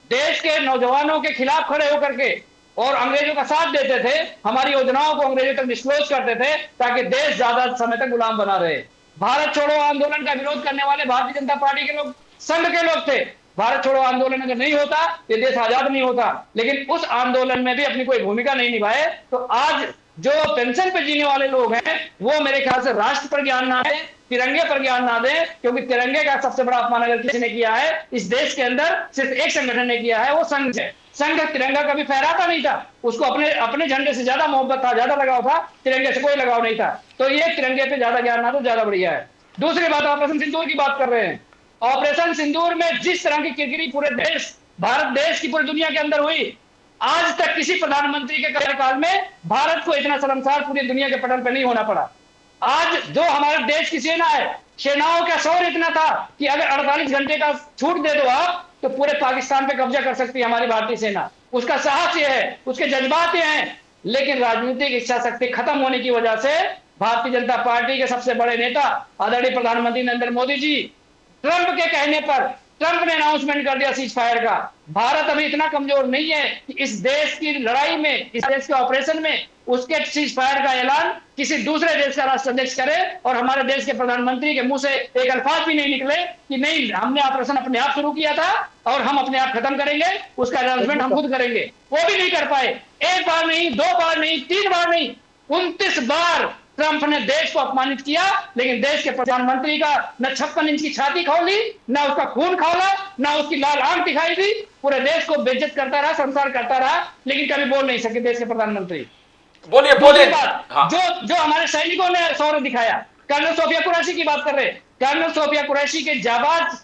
S2: देश के नौजवानों के खिलाफ खड़े होकर के और अंग्रेजों का साथ देते थे, हमारी योजनाओं को अंग्रेजों तक डिस्क्लोज करते थे ताकि देश ज्यादा समय तक गुलाम बना रहे। भारत छोड़ो आंदोलन का विरोध करने वाले भारतीय जनता पार्टी के लोग संघ के लोग थे। भारत छोड़ो आंदोलन अगर नहीं होता ये देश आजाद नहीं होता, लेकिन उस आंदोलन में भी अपनी कोई भूमिका नहीं निभाए। तो आज जो पेंशन पे जीने वाले लोग हैं वो मेरे ख्याल से राष्ट्र पर ज्ञान ना दें, तिरंगे पर ज्ञान ना दें, क्योंकि तिरंगे का सबसे बड़ा अपमान अगर किसी ने किया है इस देश के अंदर सिर्फ एक संगठन ने किया है, वो संघ है। संघ तिरंगा कभी फहराता नहीं था, उसको अपने अपने झंडे से ज्यादा मोहब्बत था, ज्यादा लगाव था, तिरंगे से कोई लगाव नहीं था। तो ये तिरंगे पे ज्यादा ज्ञान ना तो ज्यादा बढ़िया है। दूसरी बात, ऑपरेशन सिंदूर की बात कर रहे हैं। ऑपरेशन सिंदूर में जिस तरह की किरकिरी पूरे देश, भारत देश की पूरी दुनिया के अंदर हुई, आज तक किसी प्रधानमंत्री के कार्यकाल में भारत को इतना शर्मसार पूरी दुनिया के पटल पर नहीं होना पड़ा। आज जो हमारे देश की सेना है, सेनाओं का शौर्य इतना था कि अगर 48 घंटे का छूट दे दो आप तो पूरे पाकिस्तान पे कब्जा कर सकती है हमारी भारतीय सेना। उसका साहस ये है, उसके जज्बात ये हैं, लेकिन राजनीतिक इच्छा शक्ति खत्म होने की वजह से भारतीय जनता पार्टी के सबसे बड़े नेता आदरणीय प्रधानमंत्री नरेंद्र मोदी जी, ट्रंप के कहने पर ट्रंप ने अनाउंसमेंट कर दिया सीज फायर का। भारत अभी इतना कमजोर नहीं है कि इस देश की लड़ाई में, इस देश के ऑपरेशन में उसके सीज फायर का ऐलान किसी दूसरे देश का राष्ट्राध्यक्ष करे और हमारे देश के प्रधानमंत्री के मुंह से एक अल्फाज भी नहीं निकले कि नहीं हमने ऑपरेशन अपने आप शुरू किया था और हम अपने आप खत्म करेंगे, उसका अनाउंसमेंट हम खुद करेंगे। वो भी नहीं कर पाए। एक बार नहीं, 2 बार नहीं, 3 बार नहीं, 29 बार ट्रंप ने देश को अपमानित किया, लेकिन देश के प्रधानमंत्री का न 56 इंच की छाती खोली, न उसका खून खौला, न उसकी लाल आंख दिखाई दी। पूरे देश को बेइज्जत करता रहा, संसार करता रहा, लेकिन कभी बोल नहीं सके देश के प्रधानमंत्री।
S1: बोलिए बोलिए।
S2: हाँ। जो हमारे सैनिकों ने शौर्य दिखाया, कर्नल सोफिया कुरैशी की बात कर रहे, कर्नल सोफिया कुरैशी के जाबाज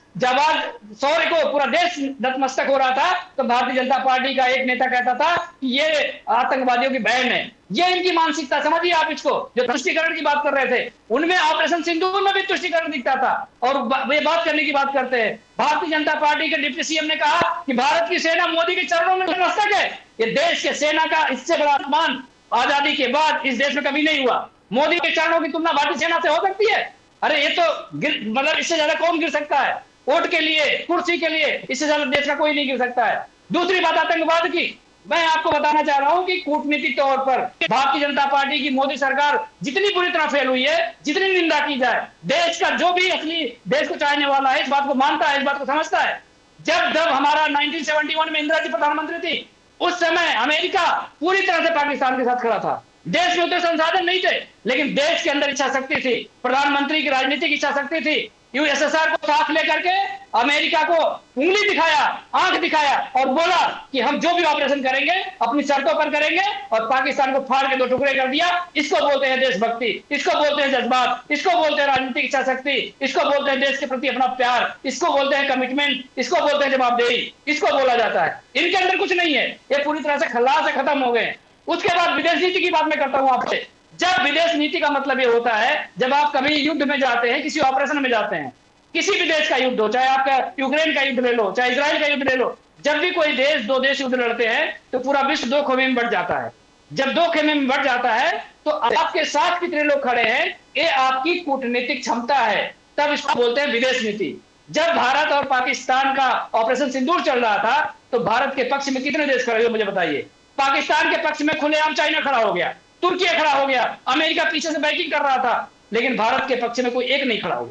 S2: शौर्य को पूरा देश नतमस्तक हो रहा था, तो भारतीय जनता पार्टी का एक नेता कहता था कि ये आतंकवादियों की बहन है। ये इनकी मानसिकता, समझिए आप इसको। जो तुष्टिकरण की बात कर रहे थे, उनमें ऑपरेशन सिंदूर में भी तुष्टिकरण दिखता था और वे बात करने की बात करते हैं। भारतीय जनता पार्टी के डिप्टी सीएम ने कहा कि भारत की सेना मोदी के चरणों में नतमस्तक है। ये देश के सेना का इससे बड़ा अपमान आजादी के बाद इस देश में कभी नहीं हुआ। मोदी के चरणों की तुलना भारतीय सेना से हो सकती है? अरे ये तो मतलब इससे ज्यादा कौन गिर सकता है? वोट के लिए, कुर्सी के लिए, इससे ज्यादा देश का कोई नहीं गिर सकता है। दूसरी बात आतंकवाद की, मैं आपको बताना चाह रहा हूं कि कूटनीतिक तौर पर भारतीय जनता पार्टी की मोदी सरकार जितनी बुरी तरह फेल हुई है, जितनी निंदा की जाए, देश का जो भी असली देश को चाहने वाला है इस बात को मानता है, इस बात को समझता है। जब हमारा 1971 में इंदिरा जी प्रधानमंत्री थी, उस समय अमेरिका पूरी तरह से पाकिस्तान के साथ खड़ा था। देश में उतने संसाधन नहीं थे, लेकिन देश के अंदर इच्छा शक्ति थी, प्रधानमंत्री की राजनीतिक इच्छा शक्ति थी। यूएसएसआर को साथ लेकर के अमेरिका को उंगली दिखाया, आंख दिखाया और बोला कि हम जो भी ऑपरेशन करेंगे अपनी शर्तों पर करेंगे, और पाकिस्तान को फाड़ के 2 टुकड़े कर दिया। इसको बोलते हैं देशभक्ति, इसको बोलते हैं जज्बात, इसको बोलते हैं राजनीतिक इच्छा शक्ति, इसको बोलते हैं देश के प्रति अपना प्यार, इसको बोलते हैं कमिटमेंट, इसको बोलते हैं जवाबदेही, इसको बोला जाता है। इनके अंदर कुछ नहीं है, ये पूरी तरह से खल्लास से खत्म हो गए। उसके बाद विदेश नीति की बात मैं करता हूं आपसे। जब विदेश नीति का मतलब ये होता है, जब आप कभी युद्ध में जाते हैं, किसी ऑपरेशन में जाते हैं, किसी भी देश का युद्ध हो, चाहे आपका यूक्रेन का युद्ध ले लो, चाहे इजराइल का युद्ध ले लो, जब भी कोई देश, 2 देश युद्ध लड़ते हैं तो पूरा विश्व 2 खेमे में बढ़ जाता है। जब 2 खेमे में बढ़ जाता है तो आपके साथ कितने लोग खड़े हैं, ये आपकी कूटनीतिक क्षमता है, तब इसको बोलते हैं विदेश नीति। जब भारत और पाकिस्तान का ऑपरेशन सिंदूर चल रहा था तो भारत के पक्ष में कितने देश खड़े हुए मुझे बताइए? पाकिस्तान के पक्ष में खुलेआम चाइना खड़ा हो गया, तुर्की खड़ा हो गया, अमेरिका पीछे से बैकिंग कर रहा था, लेकिन भारत के पक्ष में कोई एक नहीं खड़ा हुआ।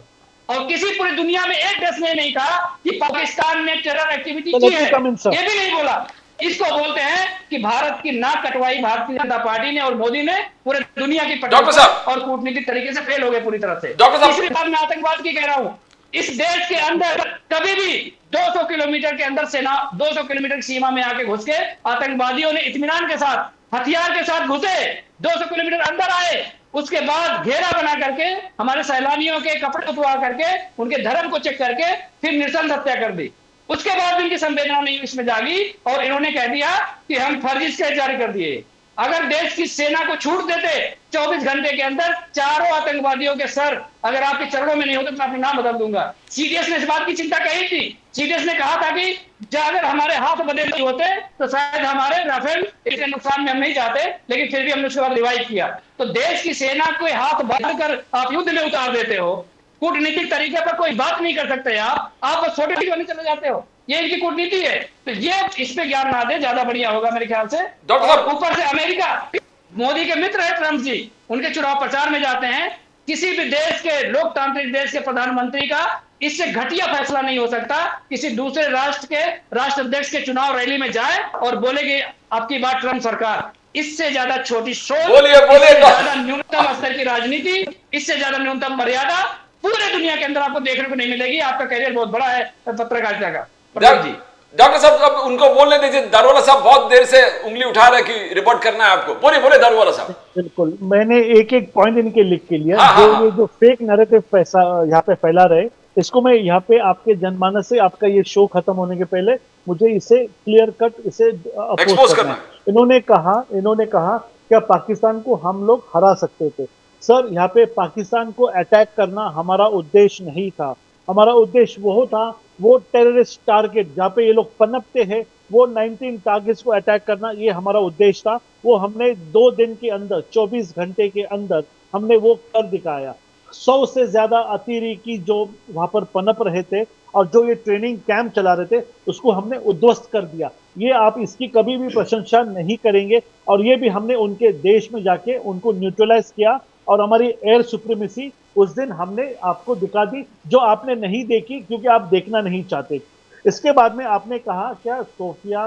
S2: और किसी पूरी दुनिया में एक देश ने नहीं कहा कि पाकिस्तान ने टेरर एक्टिविटी की है, ये भी नहीं बोला। इसको बोलते हैं कि भारत की नाक कटवाई भारतीय जनता पार्टी ने और मोदी ने पूरे दुनिया की पटल और कूटनीतिक तरीके से फेल हो गए पूरी तरह से। तीसरी बात मैं आतंकवाद की कह रहा हूं, इस देश के अंदर कभी भी 200 किलोमीटर के अंदर सेना 200 किलोमीटर की सीमा में आके घुस के आतंकवादियों ने इत्मीनान के साथ, हथियार के साथ घुसे, 200 किलोमीटर अंदर आए, उसके बाद घेरा बना करके हमारे सैलानियों के कपड़े उतरवा करके उनके धर्म को चेक करके फिर नृशंस हत्या कर दी।
S4: उसके बाद भी इनकी संवेदना नहीं इसमें जागी और इन्होंने कह दिया कि हम फर्जी स्केच जारी कर दिए। अगर देश की सेना को छूट देते 24 घंटे के अंदर चारों आतंकवादियों के सर अगर आपके चरणों में नहीं होते तो मैं अपना नाम बदल दूंगा। सीडीएस ने इस बात की चिंता कही थी। सीडीएस ने कहा था कि अगर हमारे हाथ बदल नहीं होते तो शायद हमारे राफेल के नुकसान में हम नहीं जाते, लेकिन फिर भी हमने उसके बाद रिवाइव किया। तो देश की सेना को हाथ बांध कर आप युद्ध में उतार देते हो, कूटनीतिक तरीके पर कोई बात नहीं कर सकते आप बस छोटे होने चले जाते हो। ये इनकी कूटनीति है। तो ये इस पे ज्ञान ना दे ज्यादा बढ़िया होगा मेरे ख्याल से। और ऊपर से अमेरिका, मोदी के मित्र है ट्रंप जी, उनके चुनाव प्रचार में जाते हैं। किसी भी देश के लोकतांत्रिक देश के प्रधानमंत्री का इससे घटिया फैसला नहीं हो सकता किसी दूसरे राष्ट्र के राष्ट्राध्यक्ष के चुनाव रैली में जाए और बोले कि आपकी बात ट्रंप सरकार। इससे ज्यादा छोटी सोच, इससे ज्यादा न्यूनतम स्तर की राजनीति, इससे ज्यादा न्यूनतम मर्यादा पूरे दुनिया के अंदर आपको देखने को नहीं मिलेगी। आपका करियर बहुत बड़ा है पत्रकारिता का। जी
S1: डॉक्टर साहब, अब उनको बोलने दीजिए। दारूवाला साहब बहुत देर से उंगली उठा रहे कि रिपोर्ट करना है आपको। बोले बोले दारूवाला साहब।
S3: बिल्कुल, मैंने एक एक पॉइंट इनके लिख के लिया। ये जो फेक नैरेटिव यहाँ पे फैला रहे, इसको मैं यहाँ पे आपके जनमानस से, आपका ये शो खत्म होने के पहले मुझे इसे क्लियर कट इसे अपोज करना है। इन्होंने कहा क्या पाकिस्तान को हम लोग हरा सकते थे। सर, यहाँ पे पाकिस्तान को अटैक करना हमारा उद्देश्य नहीं था। हमारा उद्देश्य वो टेररिस्ट टारगेट जहाँ पे ये लोग पनपते हैं, वो 19 टारगेट्स को अटैक करना, ये हमारा उद्देश्य था। वो हमने 2 दिन के अंदर, 24 घंटे के अंदर हमने वो कर दिखाया। 100 से ज्यादा अतिरेकी जो वहां पर पनप रहे थे और जो ये ट्रेनिंग कैंप चला रहे थे, उसको हमने उद्ध्वस्त कर दिया। ये आप इसकी कभी भी प्रशंसा नहीं करेंगे। और ये भी हमने उनके देश में जाके उनको न्यूट्रलाइज किया और हमारी एयर सुप्रीमेसी उस दिन हमने आपको दिखा दी, जो आपने नहीं देखी क्योंकि आप देखना नहीं चाहते। इसके बाद में आपने कहा क्या सोफिया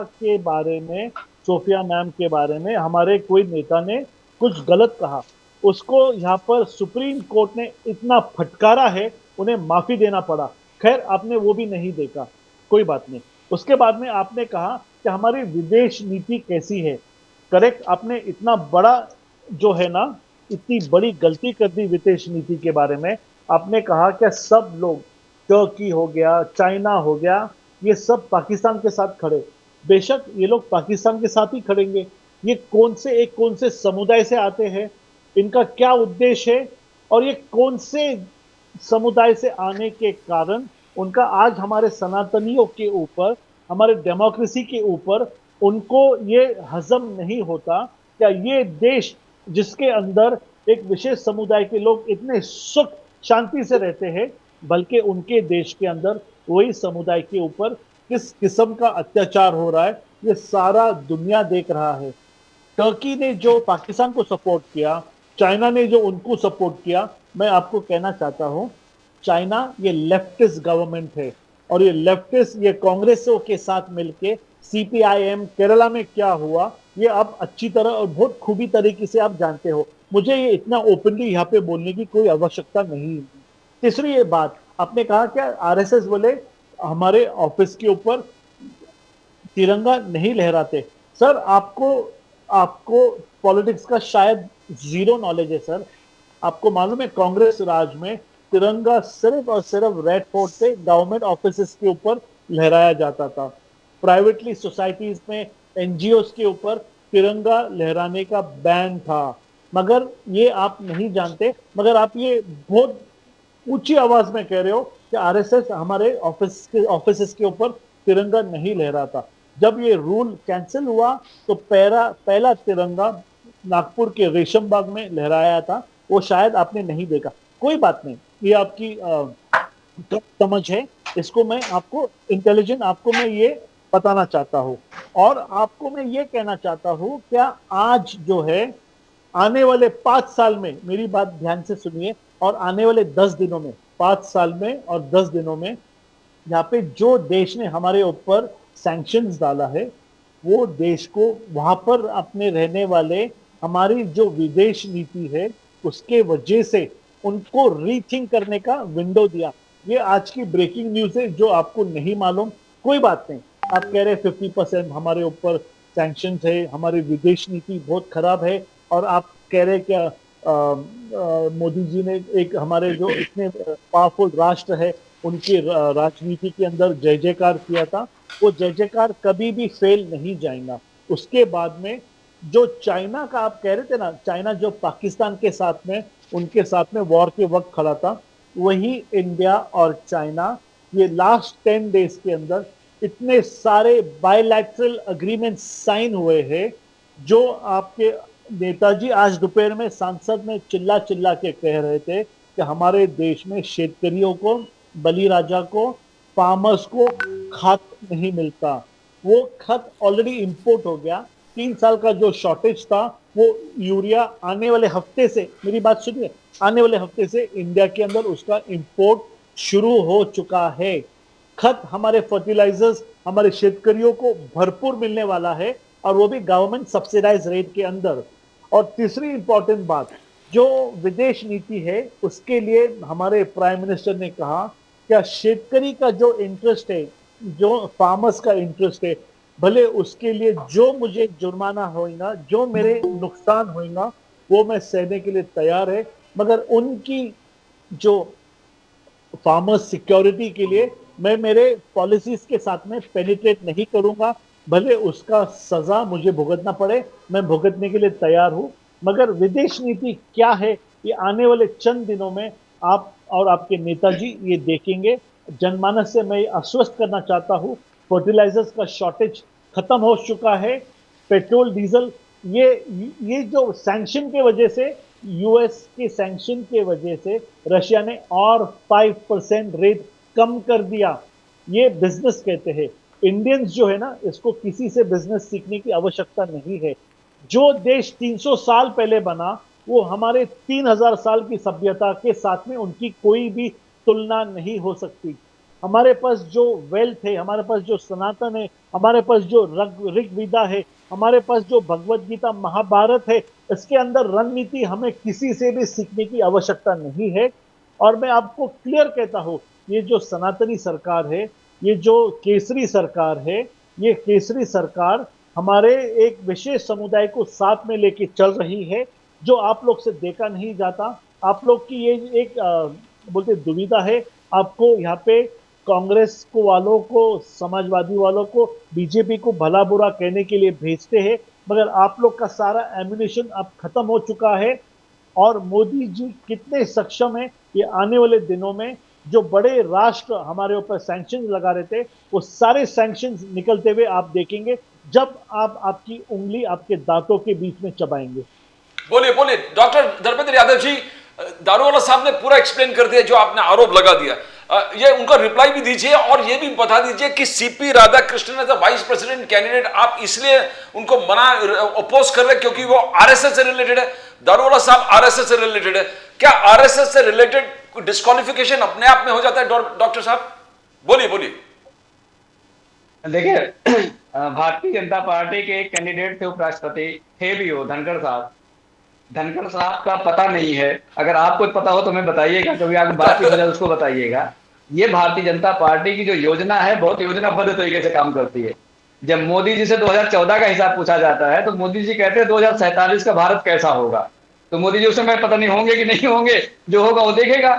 S3: मैम के बारे में हमारे कोई नेता ने कुछ गलत कहा, उसको यहाँ पर सुप्रीम कोर्ट ने इतना फटकारा है, उन्हें माफी देना पड़ा। खैर, आपने वो भी नहीं देखा, कोई बात नहीं। उसके बाद में आपने कहा कि हमारी विदेश नीति कैसी है। करेक्ट, आपने इतना बड़ा जो है ना, इतनी बड़ी गलती कर दी विदेश नीति के बारे में। आपने कहा कि सब लोग, तुर्की हो गया, चाइना हो गया, ये सब पाकिस्तान के साथ खड़े। बेशक ये लोग पाकिस्तान के साथ ही खड़ेंगे। ये कौन से समुदाय से आते हैं, इनका क्या उद्देश्य है, और ये कौन से समुदाय से आने के कारण उनका आज हमारे सनातनियों के ऊपर, हमारे डेमोक्रेसी के ऊपर उनको ये हजम नहीं होता। क्या ये देश जिसके अंदर एक विशेष समुदाय के लोग इतने सुख शांति से रहते हैं, बल्कि उनके देश के अंदर वही समुदाय के ऊपर किस किस्म का अत्याचार हो रहा है, ये सारा दुनिया देख रहा है। तुर्की ने जो पाकिस्तान को सपोर्ट किया, चाइना ने जो उनको सपोर्ट किया, मैं आपको कहना चाहता हूं, चाइना ये लेफ्टिस्ट गवर्नमेंट है और ये लेफ्टिस्ट, ये कांग्रेसों के साथ मिलके सीपीआईएम, केरला में क्या हुआ ये आप अच्छी तरह और बहुत खूबी तरीके से आप जानते हो। मुझे ये इतना ओपनली यहाँ पे बोलने की कोई आवश्यकता नहीं है। तीसरी ये बात आपने कहा क्या आरएसएस बोले हमारे ऑफिस के ऊपर तिरंगा नहीं लहराते। सर, आपको पॉलिटिक्स का शायद जीरो नॉलेज है। सर, आपको मालूम है कांग्रेस राज में तिरंगा सिर्फ और सिर्फ रेड फोर्ट से गवर्नमेंट ऑफिस के ऊपर लहराया जाता था। प्राइवेटली सोसाइटीज में, एनजीओस के ऊपर तिरंगा लहराने का बैन था। मगर ये आप नहीं जानते, मगर आप ये बहुत ऊंची आवाज में कह रहे हो कि आरएसएस हमारे ऑफिस के ऊपर तिरंगा नहीं लहराता। जब ये रूल कैंसिल हुआ तो पहला तिरंगा नागपुर के रेशम बाग में लहराया था, वो शायद आपने नहीं देखा। कोई बात नहीं, ये आपकी समझ है, इसको मैं आपको इंटेलिजेंट आपको मैं ये बताना चाहता हूँ। और आपको मैं ये कहना चाहता हूँ, क्या आज जो है आने वाले 5 साल में, मेरी बात ध्यान से सुनिए, और आने वाले 10 दिनों में, 5 साल में और 10 दिनों में, यहाँ पे जो देश ने हमारे ऊपर सैंक्शंस डाला है, वो देश को वहां पर अपने रहने वाले हमारी जो विदेश नीति है उसके वजह से उनको रीथिंक करने का विंडो दिया। ये आज की ब्रेकिंग न्यूज है जो आपको नहीं मालूम। कोई बात नहीं, आप कह रहे 50% हमारे ऊपर सैंक्शन है, हमारी विदेश नीति बहुत खराब है, और आप कह रहे क्या मोदी जी ने एक हमारे जो इतने पावरफुल राष्ट्र है उनकी राजनीति के अंदर जय जयकार किया था, वो जय जयकार कभी भी फेल नहीं जाएगा। उसके बाद में जो चाइना का आप कह रहे थे ना, चाइना जो पाकिस्तान के साथ में, उनके साथ में वॉर के वक्त खड़ा था, वही इंडिया और चाइना ये लास्ट 10 डेज के अंदर इतने सारे बायलैटरल अग्रीमेंट साइन हुए हैं, जो आपके नेताजी आज दोपहर में सांसद में चिल्ला चिल्ला के कह रहे थे कि हमारे देश में शेतकरियों को, बलिराजा को, फार्मर्स को खाद नहीं मिलता। वो खाद ऑलरेडी इंपोर्ट हो गया। 3 साल का जो शॉर्टेज था, वो यूरिया आने वाले हफ्ते से, मेरी बात सुनिए, आने वाले हफ्ते से इंडिया के अंदर उसका इंपोर्ट शुरू हो चुका है। खत, हमारे फर्टिलाइजर्स हमारे शेतकरियों को भरपूर मिलने वाला है, और वो भी गवर्नमेंट सब्सिडाइज रेट के अंदर। और तीसरी इंपॉर्टेंट बात, जो विदेश नीति है, उसके लिए हमारे प्राइम मिनिस्टर ने कहा क्या शेतकरी का जो इंटरेस्ट है, जो फार्मर्स का इंटरेस्ट है, भले उसके लिए जो मुझे जुर्माना होगा, जो मेरे नुकसान होगा, वो मैं सहने के लिए तैयार है, मगर उनकी जो फार्मर्स सिक्योरिटी के लिए मैं मेरे पॉलिसीज के साथ में पेनिट्रेट नहीं करूंगा, भले उसका सजा मुझे भुगतना पड़े, मैं भुगतने के लिए तैयार हूं। मगर विदेश नीति क्या है, ये आने वाले चंद दिनों में आप और आपके नेताजी ये देखेंगे। जनमानस से मैं आश्वस्त करना चाहता हूं, फर्टिलाइजर्स का शॉर्टेज खत्म हो चुका है। पेट्रोल, डीजल, ये जो सैंक्शन के वजह से, यूएस के सैंक्शन के वजह से रशिया ने और 5% रेट कम कर दिया। ये बिजनेस कहते हैं। इंडियंस जो है ना, इसको किसी से बिजनेस सीखने की आवश्यकता नहीं है। जो देश 300 साल पहले बना, वो हमारे 3000 साल की सभ्यता के साथ में उनकी कोई भी तुलना नहीं हो सकती। हमारे पास जो वेल्थ है, हमारे पास जो सनातन है, हमारे पास जो ऋग्वेदा है, हमारे पास जो भगवत गीता, महाभारत है, इसके अंदर रणनीति हमें किसी से भी सीखने की आवश्यकता नहीं है। और मैं आपको क्लियर कहता हूं, ये जो सनातनी सरकार है, ये जो केसरी सरकार है, ये केसरी सरकार हमारे एक विशेष समुदाय को साथ में लेके चल रही है, जो आप लोग से देखा नहीं जाता। आप लोग की ये एक बोलते दुविधा है, आपको यहाँ पे कांग्रेस को वालों को, समाजवादी वालों को, बीजेपी को भला बुरा कहने के लिए भेजते हैं, मगर आप लोग का सारा एम्युनिशन अब खत्म हो चुका है। और मोदी जी कितने सक्षम है, ये आने वाले दिनों में जो बड़े राष्ट्र हमारे ऊपर सैंक्शन लगा रहे थे, वो सारे सैंक्शन निकलते हुए आप देखेंगे, जब आप आपकी उंगली आपके दांतों के बीच में चबाएंगे।
S1: बोलिए बोलिए डॉक्टर धर्मेंद्र यादव जी, दारूवाला साहब ने पूरा एक्सप्लेन कर दिया जो आपने आरोप लगा दिया। ये उनका रिप्लाई भी दीजिए, और ये भी बता दीजिए कि CP Radhakrishnan as a vice president candidate आप इसलिए उनको मना अपोज कर रहे क्योंकि वो आरएसएस से रिलेटेड है। दारूवाला साहब आरएसएस से रिलेटेड है, क्या आरएसएस से रिलेटेड डिस्क्वालिफिकेशन अपने आप में हो जाता है डॉक्टर साहब? बोलिए बोलिए।
S2: देखिए, भारतीय जनता पार्टी के एक कैंडिडेट थे उपराष्ट्रपति, थे भी हो धनखड़ साहब। धनखड़ साहब का पता नहीं है, अगर आपको पता हो तो हमें बताइएगा, कभी आगे बात की वजह उसको बताइएगा। ये भारतीय जनता पार्टी की जो योजना है, बहुत योजनाबद्ध तरीके से काम करती है। जब मोदी जी से 2014 का हिसाब पूछा जाता है, तो मोदी जी कहते हैं 2047 का भारत कैसा होगा, तो मोदी जी उस समय पता नहीं होंगे कि नहीं होंगे, जो होगा वो देखेगा।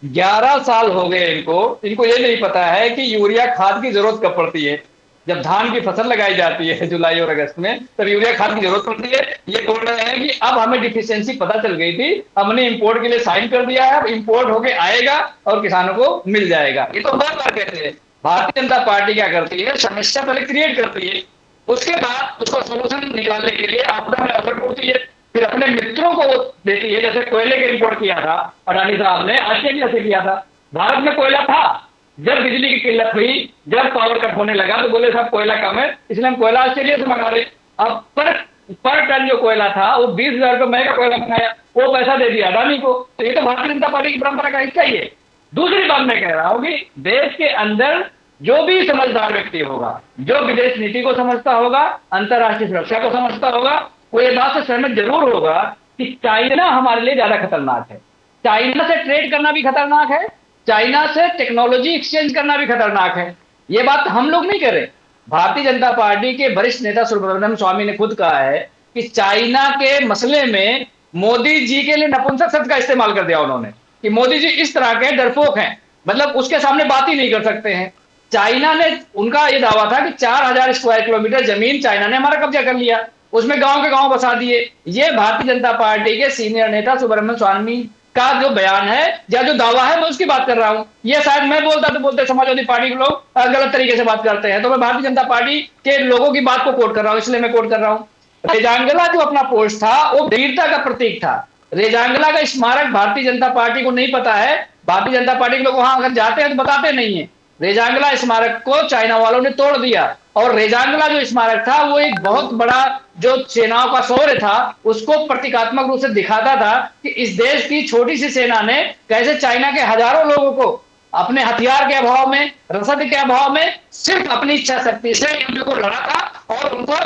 S2: 11 साल हो गए इनको ये नहीं पता है कि यूरिया खाद की जरूरत कब पड़ती है। जब धान की फसल लगाई जाती है जुलाई और अगस्त में, तब यूरिया खाद की जरूरत पड़ती है। ये बोल रहे हैं कि अब हमें डिफिशियंसी पता चल गई थी, हमने इंपोर्ट के लिए साइन कर दिया है, अब इंपोर्ट होके आएगा और किसानों को मिल जाएगा। ये तो बार बार कहते हैं। भारतीय जनता पार्टी क्या करती है, समस्या पहले क्रिएट करती है, उसके बाद उसका सोल्यूशन निकालने के लिए आपदा में असर होती है, फिर अपने मित्रों को देती है। जैसे कोयले के इंपोर्ट किया था अडानी साहब ने, ऑस्ट्रेलिया से किया था। भारत में कोयला था, जब बिजली की किल्लत हुई, जब पावर कट होने लगा, तो बोले साहब कोयला कम है, इसलिए हम कोयला ऑस्ट्रेलिया से मंगा रहे। अब पर टन जो कोयला था, वो 20,000 रुपये महंगा कोयला मंगाया, वो पैसा दे दिया अडानी को। तो ये तो भारतीय जनता पार्टी की परंपरा का हिस्सा ही है। दूसरी बात मैं कह रहा हूं कि देश के अंदर जो भी समझदार व्यक्ति होगा, जो विदेश नीति को समझता होगा, अंतर्राष्ट्रीय सुरक्षा को समझता होगा, वो ये बात से सहमत जरूर होगा कि चाइना हमारे लिए ज्यादा खतरनाक है। चाइना से ट्रेड करना भी खतरनाक है, चाइना से टेक्नोलॉजी एक्सचेंज करना भी खतरनाक है। ये बात हम लोग नहीं कर रहे। भारतीय जनता पार्टी के वरिष्ठ नेता सुब्रमण्यम स्वामी ने खुद कहा है कि चाइना के मसले में मोदी जी के लिए नपुंसक शब्द का इस्तेमाल कर दिया उन्होंने, कि मोदी जी इस तरह के डरपोक हैं।
S4: मतलब उसके सामने बात ही नहीं कर सकते हैं। चाइना ने, उनका ये दावा था कि 4000 स्क्वायर किलोमीटर जमीन चाइना ने हमारा कब्जा कर लिया, उसमें गांव के गांव बसा दिए। ये भारतीय जनता पार्टी के सीनियर नेता सुब्रमण्यम स्वामी का जो बयान है या जो दावा है, मैं उसकी बात कर रहा हूं। ये शायद मैं बोलता तो बोलते समाजवादी पार्टी के लोग गलत तरीके से बात करते हैं, तो मैं भारतीय जनता पार्टी के लोगों की बात को कोट कर रहा हूं, इसलिए मैं कोट कर रहा हूं। रेजांगला जो अपना पोस्ट था वो वीरता का प्रतीक था। रेजांगला का स्मारक भारतीय जनता पार्टी को नहीं पता है, भारतीय जनता पार्टी के लोग वहां अगर जाते हैं तो बताते नहीं है। रेजांगला स्मारक को चाइना वालों ने तोड़ दिया, और रेजांगला जो स्मारक था वो एक बहुत बड़ा जो सेनाओं का शौर्य था उसको प्रतीकात्मक रूप से दिखाता था कि इस देश की छोटी सी सेना ने कैसे चाइना के हजारों लोगों को अपने हथियार के अभाव में, रसद के अभाव में, सिर्फ अपनी इच्छा शक्ति से युद्ध को लड़ा था और उनको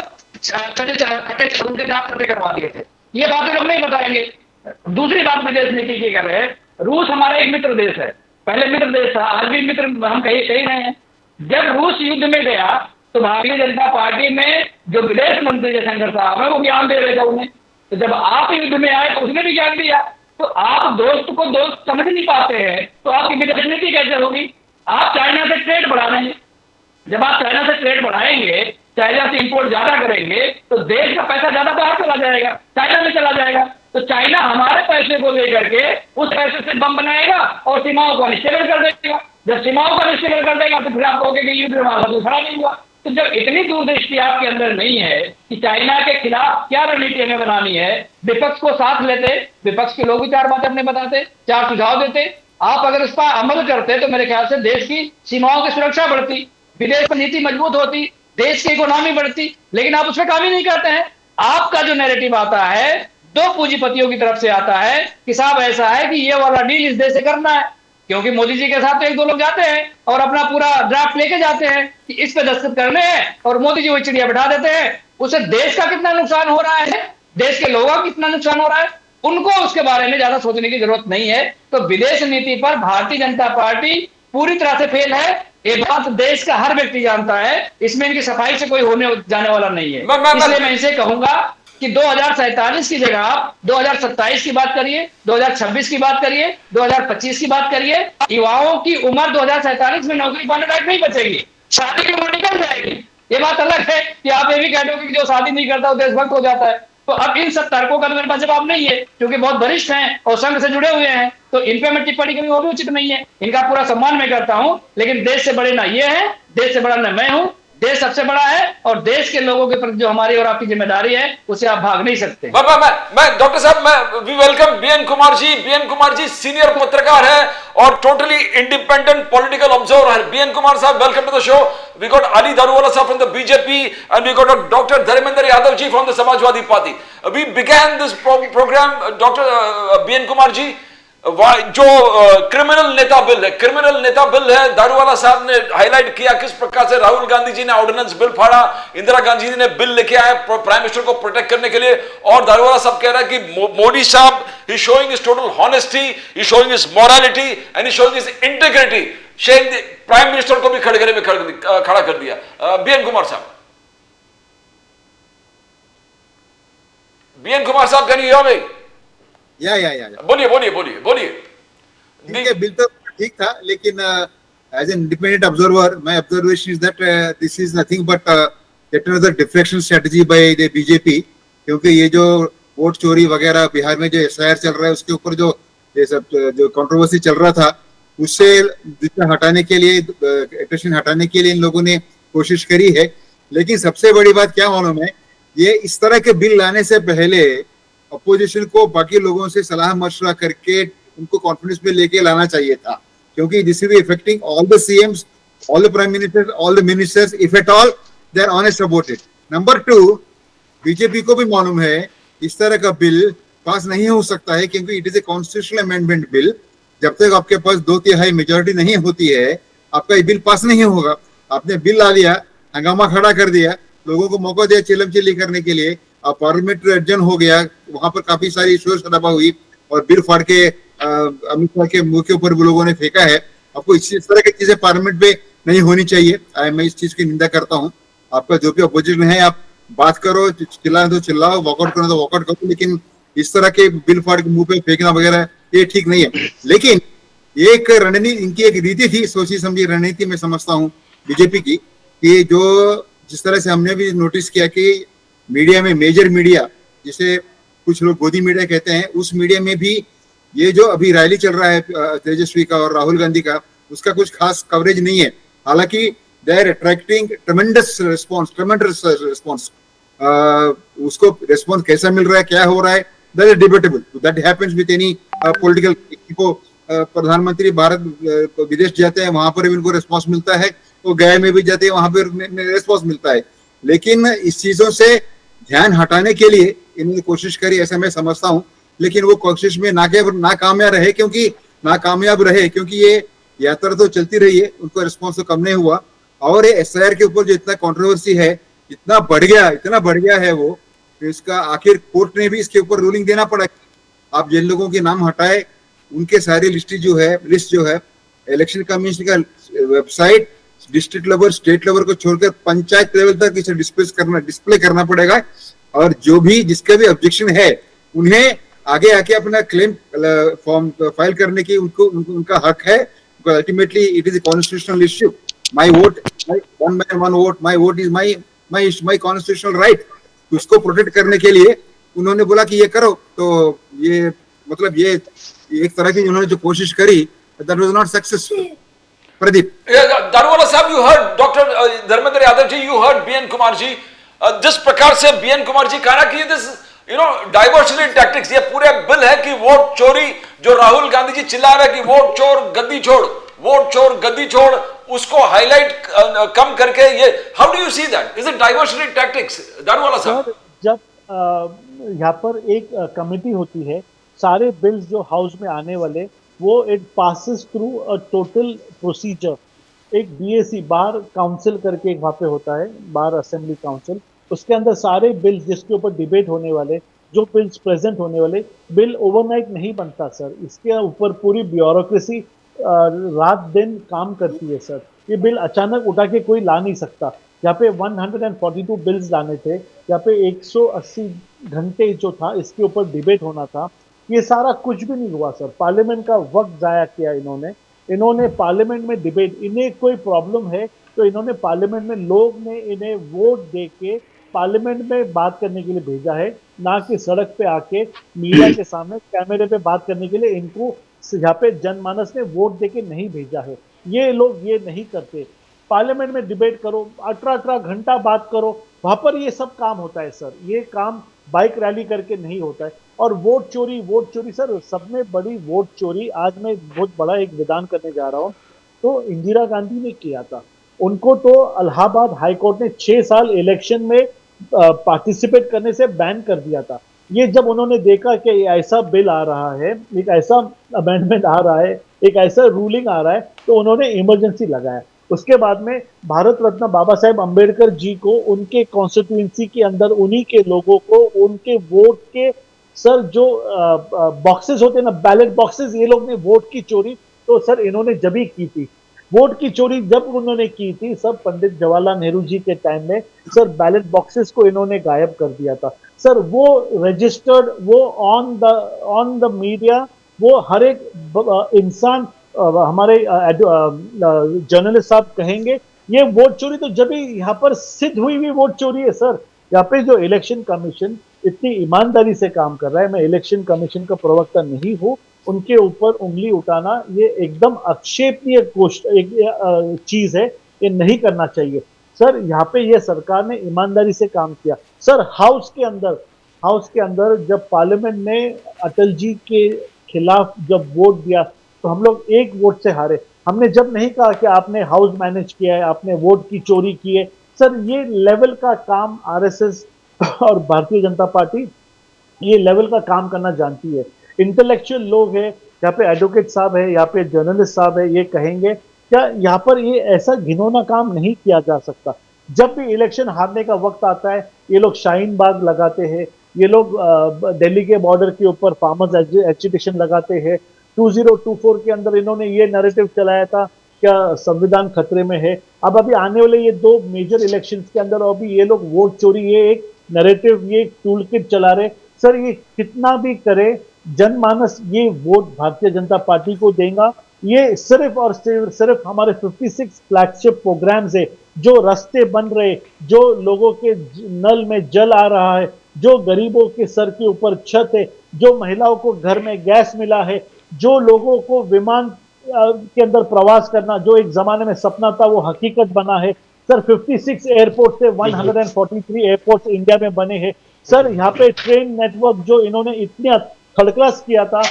S4: करवा दिए थे। ये बातें लोग नहीं बताएंगे। दूसरी बात विदेश नीति की कर रहे हैं, रूस हमारा एक मित्र देश है, पहले मित्र देश था, आज भी मित्र हम कही रहे हैं। जब रूस युद्ध में गया तो भारतीय जनता पार्टी में जो विदेश मंत्री जयशंकर साहब है वो ज्ञान दे रहे थे उन्हें। तो जब आप युद्ध में आए तो उसने भी ज्ञान दिया। तो आप दोस्त को दोस्त समझ नहीं पाते हैं तो आपकी विदेश नीति कैसे होगी? आप चाइना से ट्रेड बढ़ा रहे हैं, जब आप चाइना से ट्रेड बढ़ाएंगे, चाइना से इंपोर्ट ज्यादा करेंगे तो देश का पैसा ज्यादा बाहर चला जाएगा, चाइना में चला जाएगा। तो चाइना हमारे पैसे को लेकर के उस पैसे से बम बनाएगा और सीमाओं को अनिश्चित कर देगा। जब सीमाओं को अनिश्चित कर देगा तो फिर आप कहोगे कि युद्ध हमारा दूसरा नहीं हुआ। तो जब इतनी दूरदृष्टि आपके अंदर नहीं है कि चाइना के खिलाफ क्या रणनीति हमें बनानी है, विपक्ष को साथ लेते, विपक्ष के लोग भी 4 बातें अपने बताते, 4 सुझाव देते, आप अगर इस पर अमल करते तो मेरे ख्याल से देश की सीमाओं की सुरक्षा बढ़ती, विदेश नीति मजबूत होती, देश की इकोनॉमी बढ़ती। लेकिन आप उस पर काम ही नहीं करते हैं। आपका जो नैरेटिव आता है 2 पूंजीपतियों की तरफ से आता है कि साहब ऐसा है कि ये वाला डील इस देश से करना है, क्योंकि मोदी जी के साथ तो 1-2 लोग जाते हैं और अपना पूरा ड्राफ्ट लेके जाते हैं कि इस पे दस्तखत करने हैं और मोदी जी वो चिड़िया बैठा देते हैं। उससे देश का कितना नुकसान हो रहा है, देश के लोगों का कितना नुकसान हो रहा है, उनको उसके बारे में ज्यादा सोचने की जरूरत नहीं है। तो विदेश नीति पर भारतीय जनता पार्टी पूरी तरह से फेल है। ये बात देश का हर व्यक्ति जानता है, इसमें इनकी सफाई से कोई होने जाने वाला नहीं है। इसलिए मैं इसे कहूंगा कि 2047 की जगह आप 2027 की बात करिए, 2026 की बात करिए, 2025 की बात करिए। युवाओं की उम्र 2047 में नौकरी पाने लायक नहीं बचेगी, शादी की उम्र निकल जाएगी। ये बात अलग है कि आप ये भी कह दो कि जो शादी नहीं करता वो देशभक्त हो जाता है। तो अब इन सब तर्कों का तो मेरे पास जवाब नहीं है, क्योंकि बहुत वरिष्ठ हैं और संघ से जुड़े हुए हैं, तो इन पे मैं टिप्पणी करनी वो भी उचित नहीं है। इनका पूरा सम्मान मैं करता हूं, लेकिन देश से बड़े ना ये है, देश से बड़ा ना मैं हूं, देश सबसे बड़ा है और देश के लोगों के प्रति जो हमारी और आपकी जिम्मेदारी है उसे आप भाग नहीं सकते।
S1: मैं डॉक्टर साहब, मैं we welcome BN Kumar ji. BN Kumar ji senior पत्रकार है और टोटली इंडिपेंडेंट पॉलिटिकल ऑब्जर्वर है। बीएन कुमार साहब, welcome to the show. We got Ali Daruwala साहब from the BJP and we got doctor Dharmendra Yadav ji from the Samajwadi party. We began this programme doctor BN Kumar ji, जो criminal नेता bill है, criminal नेता बिल है, दारूवाला साहब ने हाईलाइट किया किस प्रकार से राहुल गांधी जी ने ऑर्डिनेंस बिल फाड़ा, इंदिरा गांधी जी ने बिल लेके आए प्राइम मिनिस्टर को प्रोटेक्ट करने के लिए, और दारूवाला साहब कह रहा है कि मोदी साहब he showing his total honesty, he showing his morality and he showing his integrity. Prime minister को भी खड़गरे में खड़ा कर दिया। बीएन कुमार साहब, बीएन कुमार साहब, कैन यू हियर मी?
S5: या
S1: बोलिए बोलिए बोलिए बोलिए।
S5: ठीक है, बिल तो ठीक था, लेकिन as an independent observer my observation is that this is nothing but yet another deflection strategy by the BJP, क्योंकि ये जो वोट चोरी वगैरह बिहार में जो एसआईआर चल रहा है उसके ऊपर जो ये सब जो कंट्रोवर्सी चल रहा था उससे हटाने के लिए, अटेंशन हटाने के लिए इन लोगों ने कोशिश करी है। लेकिन सबसे बड़ी बात क्या मालूम है, ये इस तरह के बिल लाने से पहले अपोजिशन को बाकी लोगों से सलाह मशवरा करके उनको कॉन्फिडेंस में लेके लाना चाहिए था, क्योंकि this will be affecting all the CMs, all the prime ministers, all the ministers, if at all they are honest about it. Number 2, BJP को भी मालूम है इस तरह का बिल पास नहीं हो सकता है, क्योंकि it is a constitutional amendment bill. जब तक आपके पास 2/3 मेजोरिटी नहीं होती है आपका ये बिल पास नहीं होगा। आपने बिल ला लिया, हंगामा खड़ा कर दिया, लोगों को मौका दिया चिल्लम चिल्ली करने के लिए, पार्लियामेंट एडजन हो गया, वहां पर काफी सारी शोर शराबा हुई और बिल फाड़ के अमित शाह के मुंह के ऊपर लोगों ने फेंका है। आपको इस तरह की चीजें पार्लियामेंट में नहीं होनी चाहिए। मैं इस चीज की निंदा करता हूँ। आपका जो भी अपोजिशन है आप बात करो, चिल्लाए तो चिल्लाओ, वॉकआउट करो तो वॉकआउट करो, लेकिन इस तरह के बिल फाड़ के मुंह पे फेंकना वगैरह ये ठीक नहीं है। लेकिन एक रणनीति, इनकी एक रीति थी, सोची समझी रणनीति मैं समझता हूँ बीजेपी की, कि जो जिस तरह से हमने भी नोटिस किया कि मीडिया में, मेजर मीडिया जिसे कुछ लोग गोदी मीडिया कहते हैं, उस मीडिया में भी ये जो अभी रैली चल रहा है तेजस्वी का और राहुल गांधी का, उसका कुछ खास कवरेज नहीं है। हालांकि they are attracting tremendous response, उसको रिस्पॉन्स कैसा मिल रहा है, क्या हो रहा है, that is debatable, that happens with any political. को प्रधानमंत्री भारत विदेश जाते हैं, वहां पर भी उनको रिस्पॉन्स मिलता है, तो गया में भी जाते हैं, वहां पर रिस्पॉन्स मिलता है। लेकिन इस चीजों से ध्यान हटाने के लिए इन्होंने कोशिश करी, ऐसा मैं समझता हूँ। लेकिन वो कोशिश में नाकामयाब रहे, क्योंकि ये यात्रा तो चलती रही है, उनको रिस्पॉन्स तो कम नहीं हुआ। और ये एसआईआर के ऊपर जो इतना कंट्रोवर्सी है, इतना बढ़ गया है वो, तो इसका आखिर कोर्ट ने भी इसके ऊपर रूलिंग देना पड़ा। आप जिन लोगों के नाम हटाए, उनके सारी लिस्ट जो है इलेक्शन कमीशन का website, district level, state level को छोड़कर पंचायत लेवल तक इसे डिस्प्ले करना पड़ेगा। और जो भी जिसका भी ऑब्जेक्शन है, उन्हें आगे आके अपना क्लेम फॉर्म फाइल करने की उनका हक है। Ultimately it is a constitutional issue. My vote, one man one vote, my vote is my constitutional right. उसको प्रोटेक्ट करने के लिए उन्होंने बोला कि ये करो, तो ये मतलब ये एक तरह की उन्होंने जो कोशिश करी, that was not successful. Pradeep,
S1: Daruwala साहब, you heard doctor Dharmendra Yadav ji, you heard BN Kumar ji. जिस प्रकार से बीएन कुमार जी कहा कि दिस डाइवर्सिटी टैक्टिक्स, ये पूरे बिल है कि वोट चोरी, जो राहुल गांधी जी चिल्ला रहे कि वोट चोर गद्दी छोड़, वोट चोर गद्दी छोड़, उसको हाईलाइट कम करके, ये how do you see that? Is it diversity tactics, Daruwalla साहब?
S3: जब यहाँ पर एक कमेटी होती है, सारे बिल्स जो हाउस में आने वाले, वो it passes through a total procedure. एक बीएसी, बार काउंसिल करके एक वहाँ पे होता है, बार असेंबली काउंसिल, उसके अंदर सारे बिल्स जिसके ऊपर डिबेट होने वाले, जो बिल्स प्रेजेंट होने वाले, बिल ओवरनाइट नहीं बनता सर। इसके ऊपर पूरी ब्यूरोक्रेसी रात दिन काम करती है सर। ये बिल अचानक उठा के कोई ला नहीं सकता। यहाँ पे 142 बिल्स लाने थे, यहाँ पे 180 घंटे जो था इसके ऊपर डिबेट होना था, ये सारा कुछ भी नहीं हुआ सर। पार्लियामेंट का वक्त जाया किया इन्होंने पार्लियामेंट में डिबेट, इन्हें कोई प्रॉब्लम है तो इन्होंने पार्लियामेंट में, लोग ने इन्हें वोट दे के पार्लियामेंट में बात करने के लिए भेजा है, ना कि सड़क पे आके मीडिया के सामने कैमरे पे बात करने के लिए। इनको यहाँ पे जनमानस ने वोट दे के नहीं भेजा है। ये लोग ये नहीं करते। पार्लियामेंट में डिबेट करो, 18 घंटा बात करो, वहां पर ये सब काम होता है सर। ये काम बाइक रैली करके नहीं होता है। और वोट चोरी सर, सब में बड़ी वोट चोरी, आज मैं बहुत बड़ा एक विधान करने जा रहा हूँ, तो इंदिरा गांधी ने किया था। उनको तो इलाहाबाद हाई कोर्ट ने 6 साल इलेक्शन में पार्टिसिपेट करने से बैन कर दिया था। ये जब उन्होंने देखा कि ऐसा बिल आ रहा है, एक ऐसा अमेंडमेंट आ रहा है, एक ऐसा रूलिंग आ रहा है, तो उन्होंने इमरजेंसी लगाया। उसके बाद में भारत रत्न बाबा साहेब अंबेडकर जी को उनके कॉन्स्टिट्यूएंसी के अंदर, उन्हीं के लोगों को, उनके वोट के सर जो बॉक्सेस होते हैं ना, बैलेट बॉक्सेस, ये लोग ने वोट की चोरी तो सर इन्होंने जब ही की थी। वोट की चोरी जब उन्होंने की थी, सब पंडित जवाहरलाल नेहरू जी के टाइम में, सर बैलेट बॉक्सेस को इन्होंने गायब कर दिया था सर। वो रजिस्टर्ड, वो ऑन द मीडिया, वो हर एक इंसान, हमारे जर्नलिस्ट साहब कहेंगे, ये वोट चोरी तो जब ही यहाँ पर सिद्ध हुई वोट चोरी है सर। यहाँ पे जो इलेक्शन कमीशन इतनी ईमानदारी से काम कर रहा है, मैं इलेक्शन कमीशन का प्रवक्ता नहीं हूँ, उनके ऊपर उंगली उठाना ये एकदम आक्षेपनीय चीज है, ये नहीं करना चाहिए सर। यहाँ पे ये सरकार ने ईमानदारी से काम किया सर। हाउस के अंदर जब पार्लियामेंट ने अटल जी के खिलाफ जब वोट दिया, तो हम लोग एक वोट से हारे। हमने जब नहीं कहा कि आपने हाउस मैनेज किया है, आपने वोट की चोरी की है सर। ये लेवल का काम आरएसएस और भारतीय जनता पार्टी ये लेवल का काम करना जानती है। इंटेलेक्चुअल लोग हैं, यहाँ पे एडवोकेट साहब है, यहाँ पे जर्नलिस्ट साहब है, ये कहेंगे क्या यहाँ पर ये ऐसा घिनौना काम नहीं किया जा सकता। जब भी इलेक्शन हारने का वक्त आता है, ये लोग शाहीन बाग लगाते हैं, ये लोग दिल्ली के बॉर्डर के ऊपर फार्मर्स एजिटेशन लगाते हैं। 2024 के अंदर इन्होंने ये नैरेटिव चलाया था क्या संविधान खतरे में है। अब अभी आने वाले ये 2 मेजर इलेक्शंस के अंदर अभी ये लोग वोट चोरी, ये एक नैरेटिव, ये एक टूल किट चला रहे सर। ये कितना भी करे जनमानस, ये वोट भारतीय जनता पार्टी को देगा ये सिर्फ और सिर्फ हमारे 56 फ्लैगशिप प्रोग्राम्स है, जो रास्ते बन रहे, जो लोगों के नल में जल आ रहा है, जो गरीबों के सर के ऊपर छत है, जो महिलाओं को घर में गैस मिला है, जो लोगों को विमान के अंदर प्रवास करना जो एक जमाने में सपना था वो हकीकत बना है। सर 56 एयरपोर्ट से 143 एयरपोर्ट इंडिया में बने हैं। सर यहाँ पे ट्रेन नेटवर्क जो इन्होंने इतना थर्ड क्लास किया था,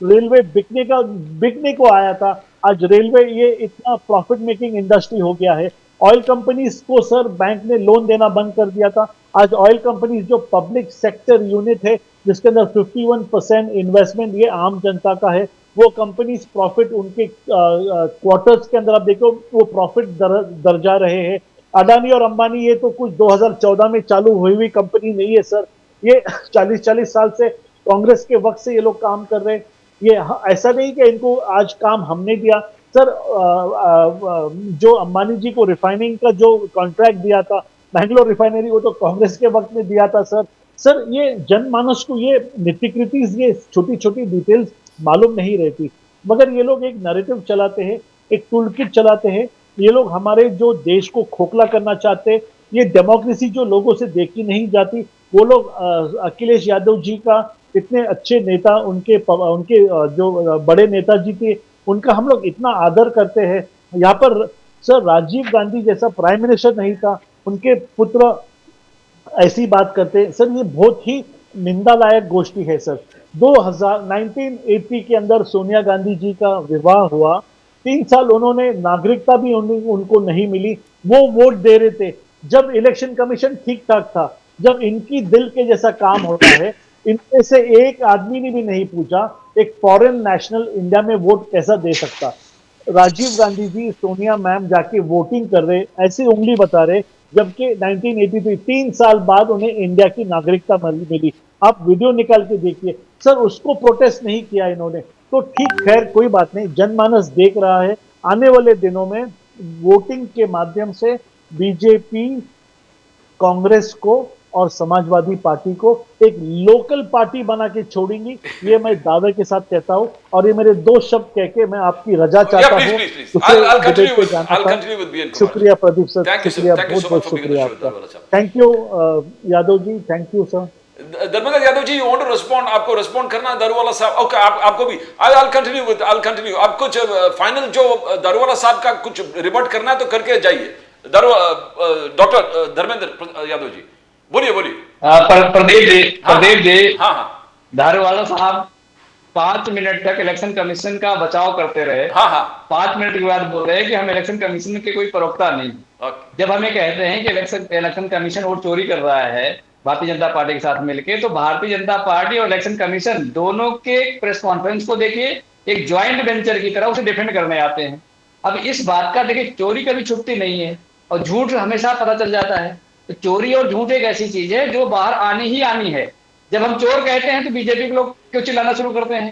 S3: रेलवे बिकने को आया था, आज रेलवे ये इतना प्रॉफिट मेकिंग इंडस्ट्री हो गया है। ऑयल कंपनीज को सर बैंक ने लोन देना बंद कर दिया था, आज ऑयल कंपनीज जो पब्लिक सेक्टर यूनिट है जिसके अंदर 51% इन्वेस्टमेंट ये आम जनता का है, वो कंपनीज प्रॉफिट उनके क्वार्टर्स के अंदर आप देखो वो प्रॉफिट दर्जा रहे हैं। अडानी और अंबानी ये तो कुछ 2014 में चालू हुई कंपनी नहीं है सर, ये 40 साल से कांग्रेस के वक्त से ये लोग काम कर रहे हैं। ये ऐसा नहीं कि इनको आज काम हमने दिया सर। जो अंबानी जी को रिफाइनिंग का जो कॉन्ट्रैक्ट दिया था बैंगलोर रिफाइनरी, वो तो कांग्रेस के वक्त में दिया था सर ये जनमानस को ये नितिकृतिज ये छोटी छोटी डिटेल्स मालूम नहीं रहती, मगर ये लोग एक नैरेटिव चलाते हैं, एक टूलकिट चलाते हैं। ये लोग हमारे जो देश को खोखला करना चाहते हैं, ये डेमोक्रेसी जो लोगों से देखी नहीं जाती, वो लोग अखिलेश यादव जी का इतने अच्छे नेता, उनके जो बड़े नेताजी थे उनका हम लोग इतना आदर करते हैं। यहाँ पर सर राजीव गांधी जैसा प्राइम मिनिस्टर नहीं था, उनके पुत्र ऐसी बात करते सर, ये बहुत ही निंदा लायक गोष्ठी है सर। 1980 के अंदर सोनिया गांधी जी का विवाह हुआ, 3 साल उन्होंने नागरिकता भी उनको नहीं मिली, वो वोट दे रहे थे जब इलेक्शन कमीशन ठीक ठाक था। जब इनकी दिल के जैसा काम होता है, इनमें से एक आदमी ने भी नहीं पूछा एक फॉरेन नेशनल इंडिया में वोट कैसा दे सकता। राजीव गांधी जी सोनिया मैम जाके वोटिंग कर रहे, ऐसी उंगली बता रहे, जबकि 1983 3 साल बाद उन्हें इंडिया की नागरिकता मिली। आप वीडियो निकाल के देखिए सर, उसको प्रोटेस्ट नहीं किया इन्होंने। तो ठीक, खैर कोई बात नहीं, जनमानस देख रहा है। आने वाले दिनों में वोटिंग के माध्यम से बीजेपी कांग्रेस को और समाजवादी पार्टी को एक लोकल पार्टी बना के छोड़ेंगी, ये मैं दावे के साथ कहता हूं। और ये मेरे 2 शब्द कह के मैं आपकी रजा चाहता हूं। शुक्रिया प्रदीप सर, शुक्रिया, बहुत बहुत शुक्रिया आपका। Thank you Yadav ji, thank you sir.
S1: Dharmendra Yadav ji, you want to respond? आपको रिस्पॉन्ड करना है दारूवाला साहब? ओके, आपको भी आई कंटिन्यू। आप कुछ फाइनल जो दारूवाला साहब का कुछ रिबट करना है तो करके जाइए। डॉक्टर धर्मेंद्र यादव जी बोलिए।
S2: प्रदीप जी,
S1: हाँ,
S2: दारूवाला साहब 5 मिनट तक इलेक्शन कमीशन का बचाव करते रहे। 5 मिनट के बाद बोल रहे हैं कि हम इलेक्शन कमीशन के कोई प्रवक्ता नहीं। जब हमें कहते हैं कि इलेक्शन कमीशन वोट चोरी कर रहा है भारतीय जनता पार्टी के साथ मिलकर, तो भारतीय जनता पार्टी और इलेक्शन कमीशन दोनों के प्रेस कॉन्फ्रेंस को देखिए, एक ज्वाइंट वेंचर की तरह उसे डिफेंड करने आते हैं। अब इस बात का देखिए, चोरी कभी छुपती नहीं है और झूठ हमेशा पता चल जाता है। तो चोरी और झूठ एक ऐसी चीज है जो बाहर आनी ही आनी है। जब हम चोर कहते हैं तो बीजेपी के लोग क्यों चिल्लाना शुरू करते हैं,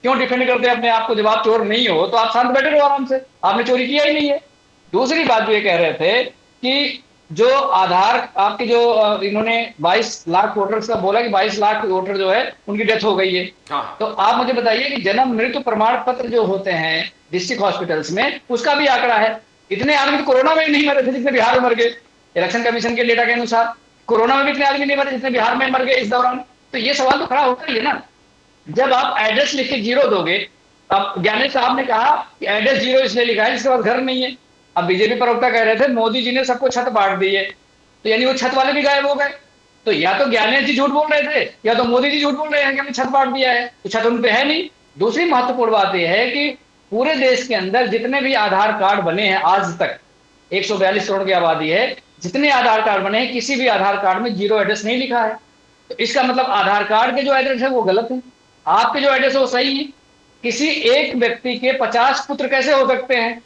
S2: क्यों डिफेंड करते हैं अपने आप को? जब आप चोर नहीं हो तो आप शांत बैठे रहो आराम से, आपने चोरी किया ही नहीं है। दूसरी बात जो ये कह रहे थे कि जो आधार आपके जो इन्होंने 22 लाख वोटर्स का बोला कि 22 लाख वोटर जो है उनकी डेथ हो गई है। तो आप मुझे बताइए कि जन्म मृत्यु प्रमाण पत्र जो होते हैं डिस्ट्रिक्ट हॉस्पिटल्स में, उसका भी आंकड़ा है। इतने आदमी तो कोरोना में नहीं मरे थे जितने बिहार में मर गए। इलेक्शन कमीशन के डेटा के अनुसार कोरोना में भी इतने आदमी नहीं मरे जितने बिहार में मर गए इस दौरान। तो ये सवाल तो खड़ा होता ही है ना। जब आप एड्रेस लिख के 0 दोगे, अब ज्ञानेश साहब ने कहा कि एड्रेस 0 इसलिए लिखा है जिसके पास घर नहीं है। अब बीजेपी प्रवक्ता कह रहे थे मोदी जी ने सबको छत बांट दी है, तो यानी वो छत वाले भी गायब हो गए। तो या तो ज्ञानेश जी झूठ बोल रहे थे या तो मोदी जी झूठ बोल रहे हैं कि हमने छत बांट दिया है, तो छत उन पे है नहीं। दूसरी महत्वपूर्ण बात यह है कि पूरे देश के अंदर जितने भी आधार कार्ड बने हैं आज तक, 142 करोड़ की आबादी है, जितने आधार कार्ड बने हैं किसी भी आधार कार्ड में 0 एड्रेस नहीं लिखा है। तो इसका मतलब आधार कार्ड के जो एड्रेस है वो गलत है, आपके जो एड्रेस है वो सही है। किसी एक व्यक्ति के 50 पुत्र कैसे हो सकते हैं?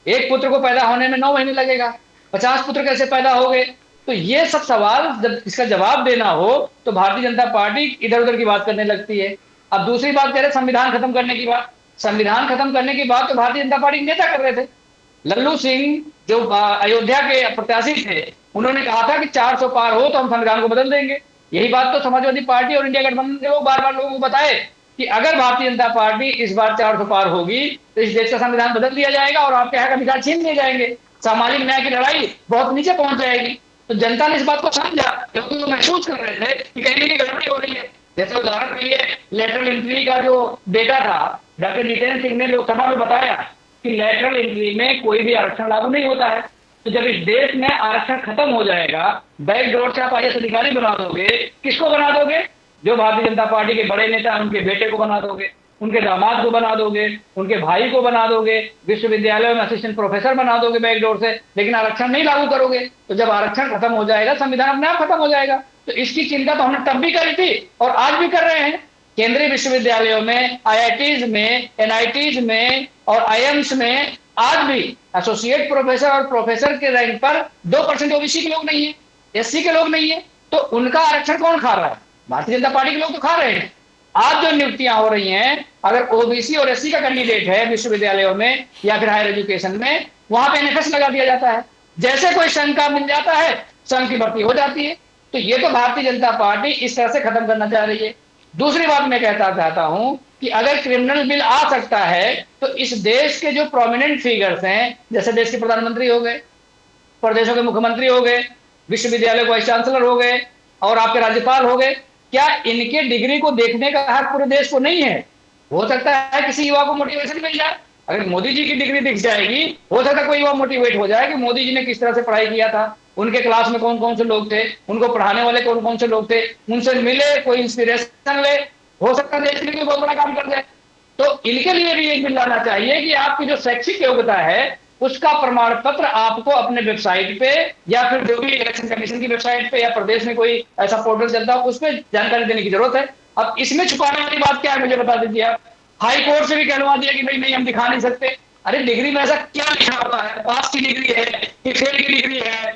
S2: एक पुत्र को पैदा होने में 9 महीने लगेगा, 50 पुत्र कैसे पैदा हो गए? तो ये सब सवाल जब इसका जवाब देना हो तो भारतीय जनता पार्टी इधर उधर की बात करने लगती है। अब दूसरी बात कह रहे संविधान खत्म करने की बात। संविधान खत्म करने की बात तो भारतीय जनता पार्टी के नेता कर रहे थे। लल्लू सिंह जो अयोध्या के प्रत्याशी थे, उन्होंने कहा था कि 400 पार हो तो हम संविधान को बदल देंगे। यही बात तो समाजवादी पार्टी और इंडिया गठबंधन के लोग बार बार लोगों को बताए
S4: कि अगर भारतीय जनता पार्टी इस बार 400 पार होगी तो इस देश का संविधान बदल दिया जाएगा और आपके हक अधिकार छीन लिए जाएंगे, सामाजिक न्याय की लड़ाई बहुत नीचे पहुंच जाएगी। तो जनता ने इस बात को समझा, क्योंकि वो महसूस कर रहे थे कि कहीं की गड़बड़ी हो रही है। जैसे उदाहरण के लिए लेटरल एंट्री का जो डेटा था, डॉक्टर जितेंद्र सिंह ने लोकसभा में बताया कि लेटरल एंट्री में कोई भी आरक्षण लागू नहीं होता है। तो जब इस देश में आरक्षण खत्म हो जाएगा, बैकडोर से आप आईएएस अधिकारी बना दोगे, किसको बना दोगे? जो भारतीय जनता पार्टी के बड़े नेता, उनके बेटे को बना दोगे, उनके दामाद को बना दोगे, उनके भाई को बना दोगे, विश्वविद्यालय में असिस्टेंट प्रोफेसर बना दोगे बैकडोर से, लेकिन आरक्षण नहीं लागू करोगे। तो जब आरक्षण खत्म हो जाएगा, संविधान अपने आप खत्म हो जाएगा। तो इसकी चिंता तो हमने तब भी करी थी और आज भी कर रहे हैं। केंद्रीय विश्वविद्यालयों में, आईआईटीज में, एनआईटीज में और आईएम्स में आज भी एसोसिएट प्रोफेसर और प्रोफेसर के रैंक पर 2% ओबीसी के लोग नहीं है, एससी के लोग नहीं है। तो उनका आरक्षण कौन खा रहा है? भारतीय जनता पार्टी के लोग तो खा रहे हैं। आज जो नियुक्तियां हो रही हैं, अगर ओबीसी और एससी का कैंडिडेट है विश्वविद्यालयों में या फिर हायर एजुकेशन में, वहां पे एनएफएस लगा दिया जाता है। जैसे कोई संघ का मिल जाता है, संघ की भर्ती हो जाती है। तो ये तो भारतीय जनता पार्टी इस तरह से खत्म करना चाह रही है। दूसरी बात मैं कहता चाहता हूं कि अगर क्रिमिनल बिल आ सकता है तो इस देश के जो प्रोमिनेंट फिगर्स हैं, जैसे देश के प्रधानमंत्री हो गए, प्रदेशों के मुख्यमंत्री हो गए, विश्वविद्यालय के वाइस चांसलर हो गए और आपके राज्यपाल हो गए, क्या इनके डिग्री को देखने का हक पूरे देश को नहीं है? हो सकता है किसी युवा को मोटिवेशन मिल जाए। अगर मोदी जी की डिग्री दिख जाएगी, हो सकता है कोई युवा मोटिवेट हो जाए कि मोदी जी ने किस तरह से पढ़ाई किया था, उनके क्लास में कौन कौन से लोग थे, उनको पढ़ाने वाले कौन कौन से लोग थे, उनसे मिले, कोई इंस्पिरेशन ले, हो सकता है देश के लिए बहुत बड़ा काम कर जाए। तो इनके लिए भी एक बिल लाना चाहिए कि आपकी जो शैक्षिक योग्यता है उसका प्रमाण पत्र आपको अपने वेबसाइट पे या फिर जो भी इलेक्शन कमीशन की वेबसाइट पे या प्रदेश में कोई ऐसा पोर्टल चलता है उस पर जानकारी देने की जरूरत है। अब इसमें छुपाने वाली बात क्या है, मुझे बता दीजिए आप। हाई कोर्ट से भी कहलवा दिया कि भाई नहीं, हम दिखा नहीं सकते। अरे डिग्री में ऐसा क्या लिखा हुआ है? पास की डिग्री है कि फेल की डिग्री है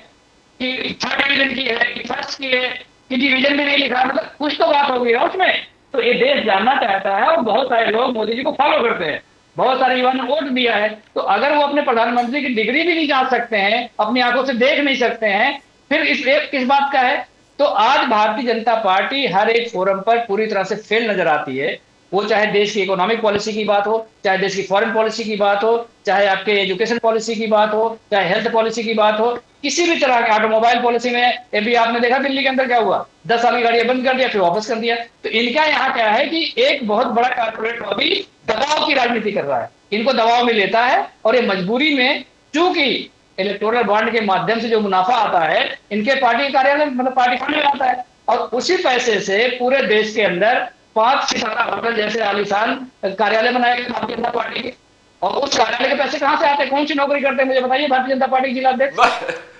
S4: कि थर्ड डिवीजन की है कि फर्स्ट की है कि डिवीजन में नहीं लिखा? मतलब कुछ तो बात होगी ना उसमें। तो ये देश जानना चाहता है और बहुत सारे लोग मोदी जी को फॉलो करते हैं, बहुत सारे युवा ने वोट दिया है। तो अगर वो अपने प्रधानमंत्री की डिग्री भी नहीं जान सकते हैं, अपनी आंखों से देख नहीं सकते हैं, फिर इस एक किस बात का है? तो आज भारतीय जनता पार्टी हर एक फोरम पर पूरी तरह से फेल नजर आती है। वो चाहे देश की इकोनॉमिक पॉलिसी की बात हो, चाहे देश की फॉरेन पॉलिसी की बात हो, चाहे आपके एजुकेशन पॉलिसी की बात हो, चाहे हेल्थ पॉलिसी की बात हो, किसी भी तरह के ऑटोमोबाइल पॉलिसी में अभी आपने देखा दिल्ली के अंदर क्या हुआ, 10 साल की गाड़ियां बंद कर दिया, फिर वापस कर दिया। तो इनका यहाँ क्या है कि एक बहुत बड़ा कारपोरेट लॉबी दबाव की राजनीति कर रहा है, इनको दबाव में लेता है और ये मजबूरी में, चूंकि इलेक्टोरल बॉन्ड के माध्यम से जो मुनाफा आता है इनके पार्टी कार्यालय मतलब पार्टी फंड में आता है और उसी पैसे से पूरे देश के अंदर 5 सितारा होटल जैसे आलीशान कार्यालय बनाए गए भारतीय जनता पार्टी के। और उस कार्यालय के पैसे कहां से आते हैं? कौन सी नौकरी करते हैं मुझे बताइए भारतीय जनता पार्टी के जिला अध्यक्ष?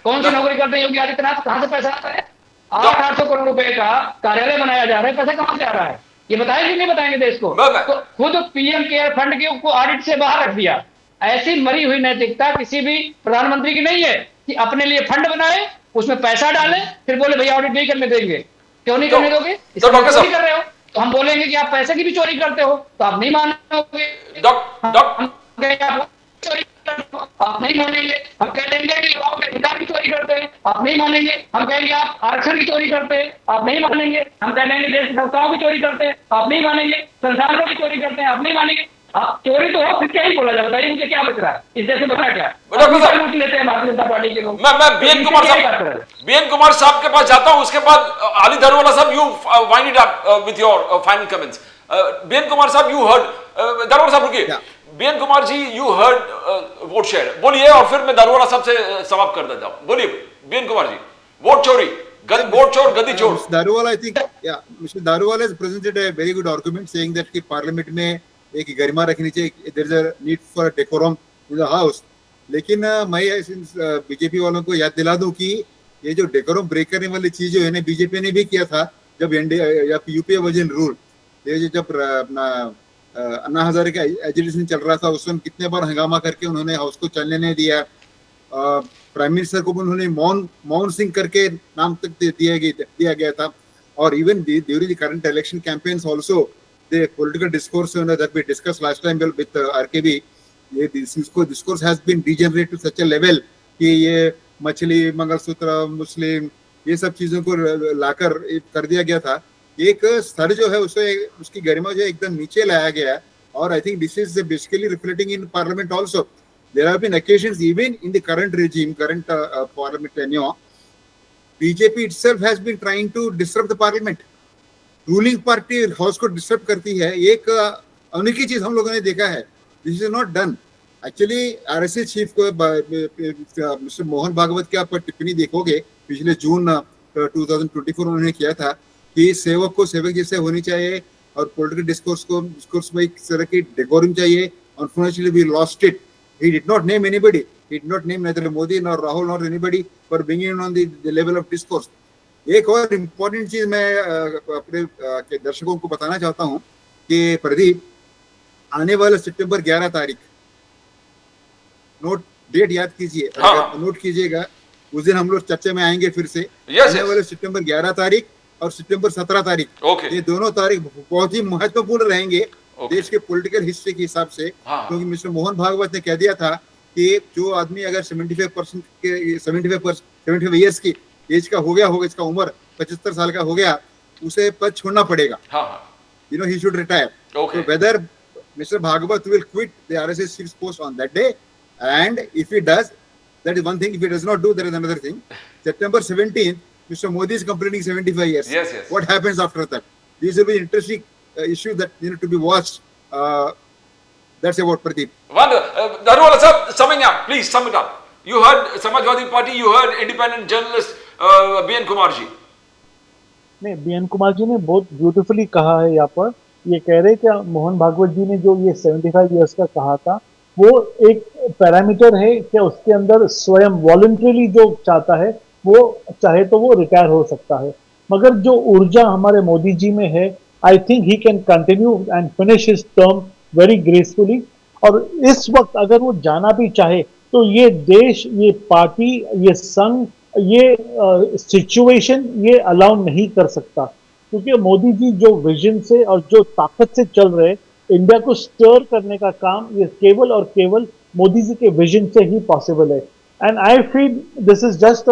S4: कौन सी नौकरी करते हैं योगी आदित्यनाथ? कहां से पैसा आता है? 800 करोड़ रुपए का कार्यालय बनाया जा रहा है, पैसा कहां से आ रहा है? ये बताएंगे नहीं बताएंगे देश को? तो खुद पीएम केयर फंड के को ऑडिट से बाहर रख दिया। ऐसी मरी हुई नैतिकता किसी भी प्रधानमंत्री की नहीं है कि अपने लिए फंड बनाए, उसमें पैसा डाले, फिर बोले भैया ऑडिट नहीं करने देंगे। क्यों नहीं करने दोगे? चोरी कर रहे हो। तो हम बोलेंगे कि आप पैसे की भी चोरी करते हो तो आप नहीं मानोगे, आप नहीं मानेंगे। हम कह देंगे कि युवाओं के अधिकार की चोरी करते हैं, आप नहीं मानेंगे। हम कहेंगे आप आरक्षण की चोरी करते हैं, आप नहीं मानेंगे। हम कह देंगे देश की संस्थाओं की चोरी करते हैं, आप नहीं मानेंगे। संसाधनों की चोरी करते हैं, आप नहीं मानेंगे। आप चोरी तो हो, फिर क्या ही बोला जाए? बताइए मुझे क्या बच रहा है इस देश में? बचा क्या लूट लेते हैं भारतीय जनता पार्टी के लोग।
S1: मैं बीएन कुमार साहब के पास जाता हूं, उसके बाद अली दारूवाला साहब, you wind it up with your final comments. BN Kumar sahab, you heard, Daruwala साहब रुकिए, BN Kumar ji you heard vote share, बोलिए और फिर मैं दारूवाला साहब से समाप्त कर देता हूं। बोलिए बीएन कुमार जी, वोट चोरी, वोट चोर, गद्दी चोर।
S5: Daruwalla, I think mister Daruwalla has presented a very good argument saying that कि पार्लियामेंट में एक गरिमा रखनी चाहिए, there is a need for decorum in the house। लेकिन मैं बीजेपी वालों को याद दिला दूं कि ये जो डेकोरम ब्रेक करने वाली चीज है ना, बीजेपी ने भी किया था जब यूपीए वाज इन रूल। ये जब अपना अन्ना हजारे का एजिटेशन चल रहा था उस समय कितने बार हंगामा करके उन्होंने हाउस को चलने नहीं दिया। प्राइम मिनिस्टर को भी उन्होंने मौन सिंह करके नाम तक दिया गया था। और even during the current election campaigns also the political discourse that we discussed last time with RKB, this discourse has been degenerate to such a level कि ये मछली, मंगलसूत्र, मुस्लिम, ये सब चीजों को लाकर कर दिया गया था। एक स्तर जो है उसे उसकी गरिमा जो है एकदम नीचे लाया गया है. और I think this is basically reflecting in parliament also. There have been occasions even in the current regime, current parliament tenure, BJP itself has been trying to disrupt the parliament. Ruling party house को disturb करती है. एक अनोखी चीज हम लोगों ने देखा है. This is not done. Actually RSS chief को मिस्टर मोहन भागवत के आप टिप्पणी देखोगे पिछले जून 2024 उन्होंने किया था कि सेवक को सेवक जैसे होनी चाहिए और पॉलिटिकल डिस्कोर्स में एक तरह की डेकोरम चाहिए. Unfortunately we lost it. He did not name anybody. He did not name neither Modi nor Rahul nor anybody for bringing it on the level of discourse. एक और इम्पोर्टेंट चीज मैं अपने के दर्शकों को बताना चाहता हूं कि प्रदीप, आने वाले सितंबर 11 तारीख, नोट डेट याद कीजिए, नोट कीजिएगा, उस दिन हम लोग चर्चा में आएंगे फिर से. आने वाले सितंबर 11 तारीख और सितंबर 17 तारीख, ये दोनों तारीख बहुत ही महत्वपूर्ण रहेंगे देश के पॉलिटिकल हिस्ट्री के हिसाब से. क्योंकि मिस्टर मोहन भागवत ने कह दिया था कि जो आदमी अगर 75 ईयर्स की एज का हो गया होगा, इसका उम्र 75 साल का हो गया, उसे पद छोड़ना पड़ेगा. You know, he should retire. So whether Mr. Bhagavat will quit the RSS chief's post on that day, and if he does, that is one thing. If he does not do, that is another thing. September 17th, Mr. Modi is completing 75 years.
S1: Yes.
S5: What happens after that? This will be interesting issue that need to be watched. That's about Pradeep.
S1: Daruwala sir, summing up, please sum it up. You heard Samajwadi Party, you heard independent journalist B.N. Kumar ji.
S3: नहीं, B.N. Kumar ji ने बहुत beautifully कहा है. यहाँ पर ये कह रहे कि मोहन भागवत जी ने जो ये 75 इयर्स का कहा था, वो एक पैरामीटर है कि उसके अंदर स्वयं वॉलंटरीली जो चाहता है, वो चाहे तो वो रिटायर हो सकता है. मगर जो ऊर्जा हमारे मोदी जी में है, I think he can continue and finish his term very gracefully. और इस वक्त अगर वो जाना भी चाहे तो ये देश, ये पार्टी, ये संघ, ये सिचुएशन ये अलाउ नहीं कर सकता. क्योंकि मोदी जी जो विजन से और जो ताकत से चल रहे, इंडिया को स्टर करने का काम ये केवल और केवल मोदी जी के विजन से ही पॉसिबल है. And I feel this is just a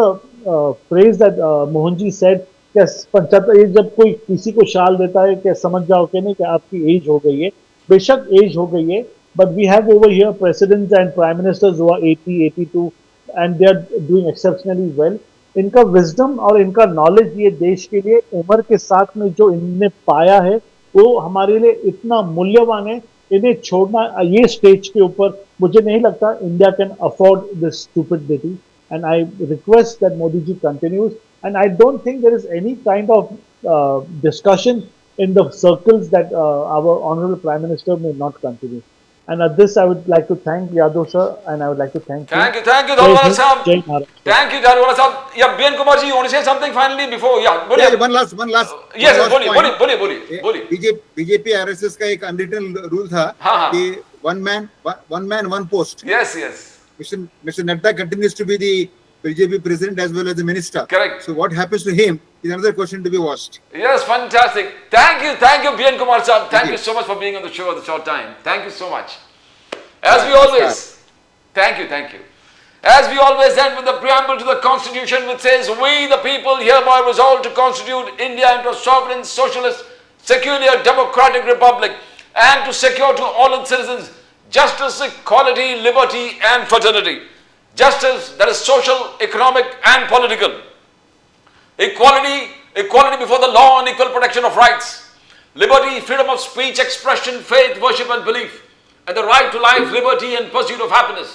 S3: phrase that Mohan ji said, जब कोई किसी को शाल देता है कि समझ जाओ कि नहीं कि आपकी एज हो गई है. बेशक एज हो गई है, but we have over here presidents and prime ministers who are 80, 82 and they are doing exceptionally well. इनका विजडम और इनका नॉलेज ये देश के लिए उम्र के साथ में जो इनने पाया है, वो हमारे लिए इतना मूल्यवान है. इन्हें छोड़ना ये स्टेज के ऊपर, मुझे नहीं लगता India can afford this stupidity. And I request that Modi ji continues. And I don't think there is any kind of discussion in the circles that our Honorable Prime Minister may not continue. And at this, I would like to thank Yadav sir, and I would like to thank you.
S1: Thank you, Daruwala sahab. Thank you, Daruwala sahab. Yeah, B.N. Kumar ji, you want to say something finally before? Yeah,
S5: one last.
S1: Yes, बोलिए.
S5: BJP RSS का एक unwritten rule था कि one man, one post.
S1: Yes.
S5: Mr. Nadda continues to be the BJP president as well as the minister.
S1: Correct.
S5: So what happens to him is another question to be watched.
S1: Yes, fantastic. Thank you, B.N. Kumar sir. Thank you so much for being on the show at the short time. Thank you so much. As we always, thank you. As we always end with the preamble to the Constitution, which says, "We, the people, hereby resolve to constitute India into a sovereign, socialist, secular, democratic republic, and to secure to all its citizens justice, equality, liberty, and fraternity." Justice that is social, economic and political. Equality before the law and equal protection of rights. Liberty, freedom of speech, expression, faith, worship and belief. And the right to life, liberty and pursuit of happiness.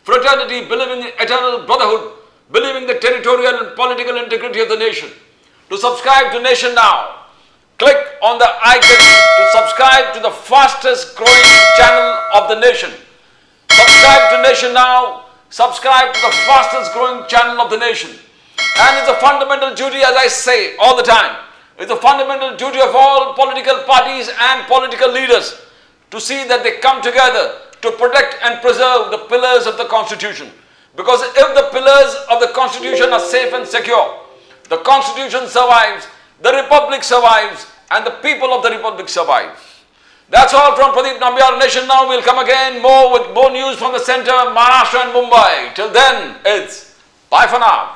S1: Fraternity, believing in eternal brotherhood, believing the territorial and political integrity of the nation. To subscribe to Nation Now, click on the icon to subscribe to the fastest growing channel of the nation. Subscribe to Nation Now. Subscribe to the fastest growing channel of the nation. And it's a fundamental duty, as I say all the time, it's a fundamental duty of all political parties and political leaders to see that they come together to protect and preserve the pillars of the Constitution. Because if the pillars of the Constitution are safe and secure, the Constitution survives, the Republic survives, and the people of the Republic survive. That's all from Pradeep Nambiar. Nation Now will come again with more news from the center, Maharashtra and Mumbai. Till then, it's bye for now.